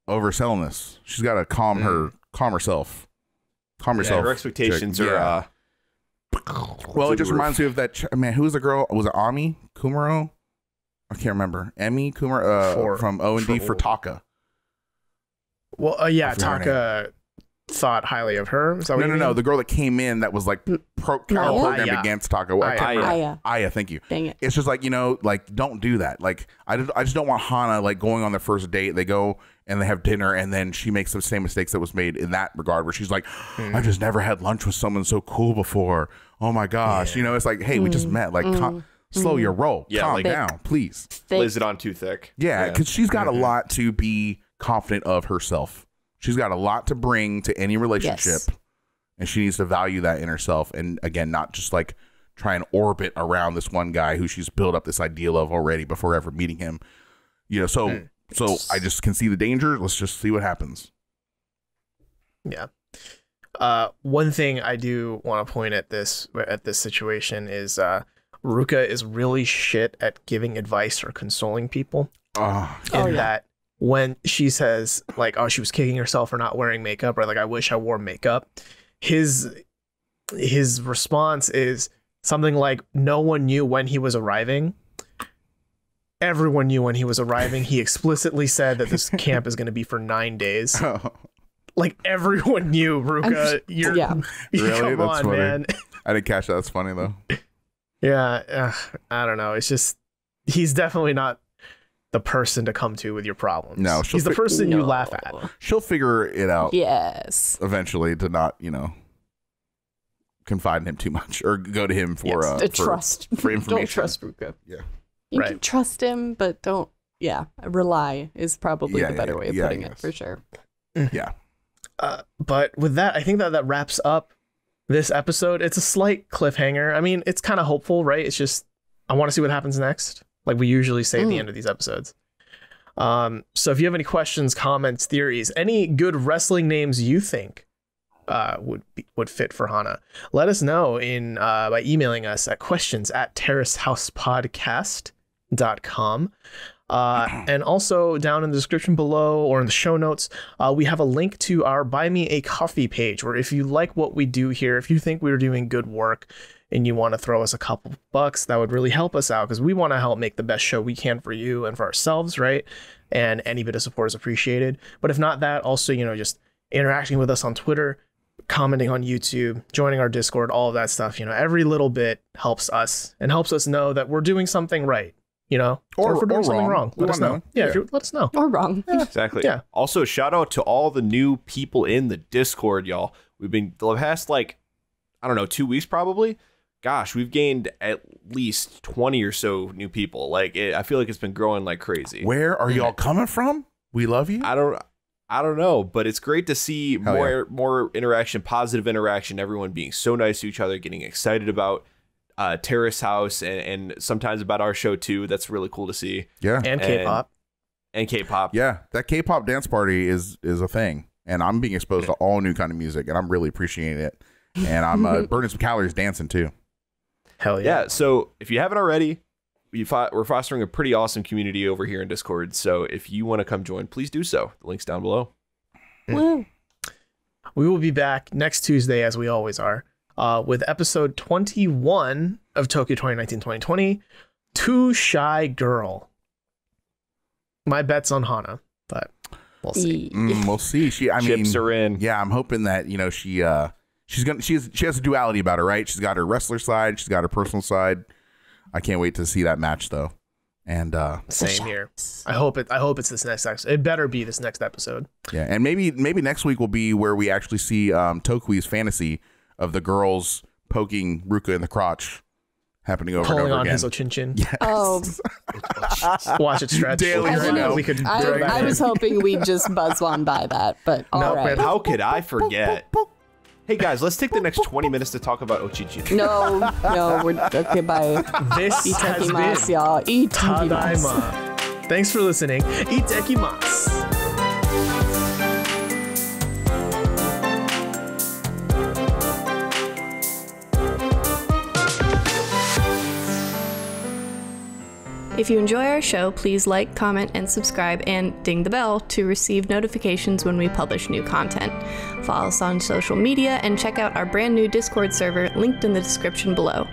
overselling this. She's got to calm herself. Calm yourself. Her expectations chick. are. Well, it just reminds me of that. Man, who was the girl? Was it Ami Kumaro? I can't remember. Emi Kumaro from O&D for Taka. Well, Taka thought highly of her. Is that what you mean? No. The girl that came in that was like programmed against Taka. Aya, thank you. Dang it. It's just like, don't do that. Like, I just don't want Hana like going on their first date. They go and they have dinner and then she makes the same mistakes that was made in that regard where she's like, I've just never had lunch with someone so cool before. Oh my gosh. It's like, hey, we just met. Like, slow your roll. Yeah, calm like, down, please. Lays it on too thick. Yeah, because she's got a lot to be confident of herself. She's got a lot to bring to any relationship, and she needs to value that in herself. And again, not just like try and orbit around this one guy who she's built up this ideal of already before ever meeting him. So I just can see the danger. Let's just see what happens. Yeah. One thing I do want to point at this situation is Ruka is really shit at giving advice or consoling people. That when she says like, oh, she was kicking herself for not wearing makeup, or like, I wish I wore makeup, his response is something like, no one knew when he was arriving. Everyone knew when he was arriving. He explicitly said that this camp is going to be for 9 days. Like, everyone knew, Ruka. Really? Come That's on, funny. man. I didn't catch that. That's funny though. Yeah, I don't know. It's just, he's definitely not the person to come to with your problems. No, he's the person you laugh at. She'll figure it out. Yes. Eventually, to not, confide in him too much or go to him for trust. for information. Don't trust Ruka. Yeah. You Right. can trust him, but don't. Yeah, rely is probably the better way of putting it for sure. Yeah. But with that, I think that wraps up this episode. It's a slight cliffhanger. I mean, it's kind of hopeful, right? It's just, I want to see what happens next, like we usually say at the end of these episodes. So if you have any questions, comments, theories, any good wrestling names you think would fit for Hana, let us know by emailing us at questions@terracehousepodcast.com. And also down in the description below or in the show notes, we have a link to our Buy Me a Coffee page, where if you like what we do here, if you think we're doing good work and you want to throw us a couple bucks, that would really help us out, because we want to help make the best show we can for you and for ourselves, right? And any bit of support is appreciated. But if not that, also, just interacting with us on Twitter, commenting on YouTube, joining our Discord, all of that stuff, every little bit helps us and helps us know that we're doing something right. Or if we're doing something wrong, let us know. Yeah, let us know. Or wrong. Exactly. Yeah. Also, shout out to all the new people in the Discord, y'all. We've been the past 2 weeks probably. Gosh, we've gained at least 20 or so new people. I feel like it's been growing like crazy. Where are y'all coming from? We love you. I don't know, but it's great to see more interaction, positive interaction. Everyone being so nice to each other, getting excited about Terrace House and sometimes about our show too. That's really cool to see. Yeah. And K-pop. And K-pop. Yeah, that K-pop dance party is a thing, and I'm being exposed to all new kind of music, and I'm really appreciating it. And I'm burning some calories dancing too. Hell yeah. Yeah. So if you haven't already, we're fostering a pretty awesome community over here in Discord. So if you want to come join, please do so. The link's down below. Woo. We will be back next Tuesday, as we always are, with episode 21 of Tokyo 2019-2020, Too Shy Girl. My bet's on Hana, but we'll see. We'll see. Chips are in. Yeah, I'm hoping that she has a duality about her, right? She's got her wrestler side, she's got her personal side. I can't wait to see that match though. And same here. I hope it's this next episode. It better be this next episode. Yeah, and maybe next week will be where we actually see Tokui's fantasy of the girls poking Ruka in the crotch happening over Pulling and over on again. his Ochinchin. Yes. Oh, Watch it stretch. Daily right now. We could. I was hoping we'd just buzz on by that, but all right. How could I forget? Hey guys, let's take the next 20 minutes to talk about Ochinchin. No, we're okay. Bye. This has Itakimasu, been y'all. Itakimasu. Tadaima. Thanks for listening. Itakimasu. If you enjoy our show, please like, comment, and subscribe, and ding the bell to receive notifications when we publish new content. Follow us on social media and check out our brand new Discord server linked in the description below.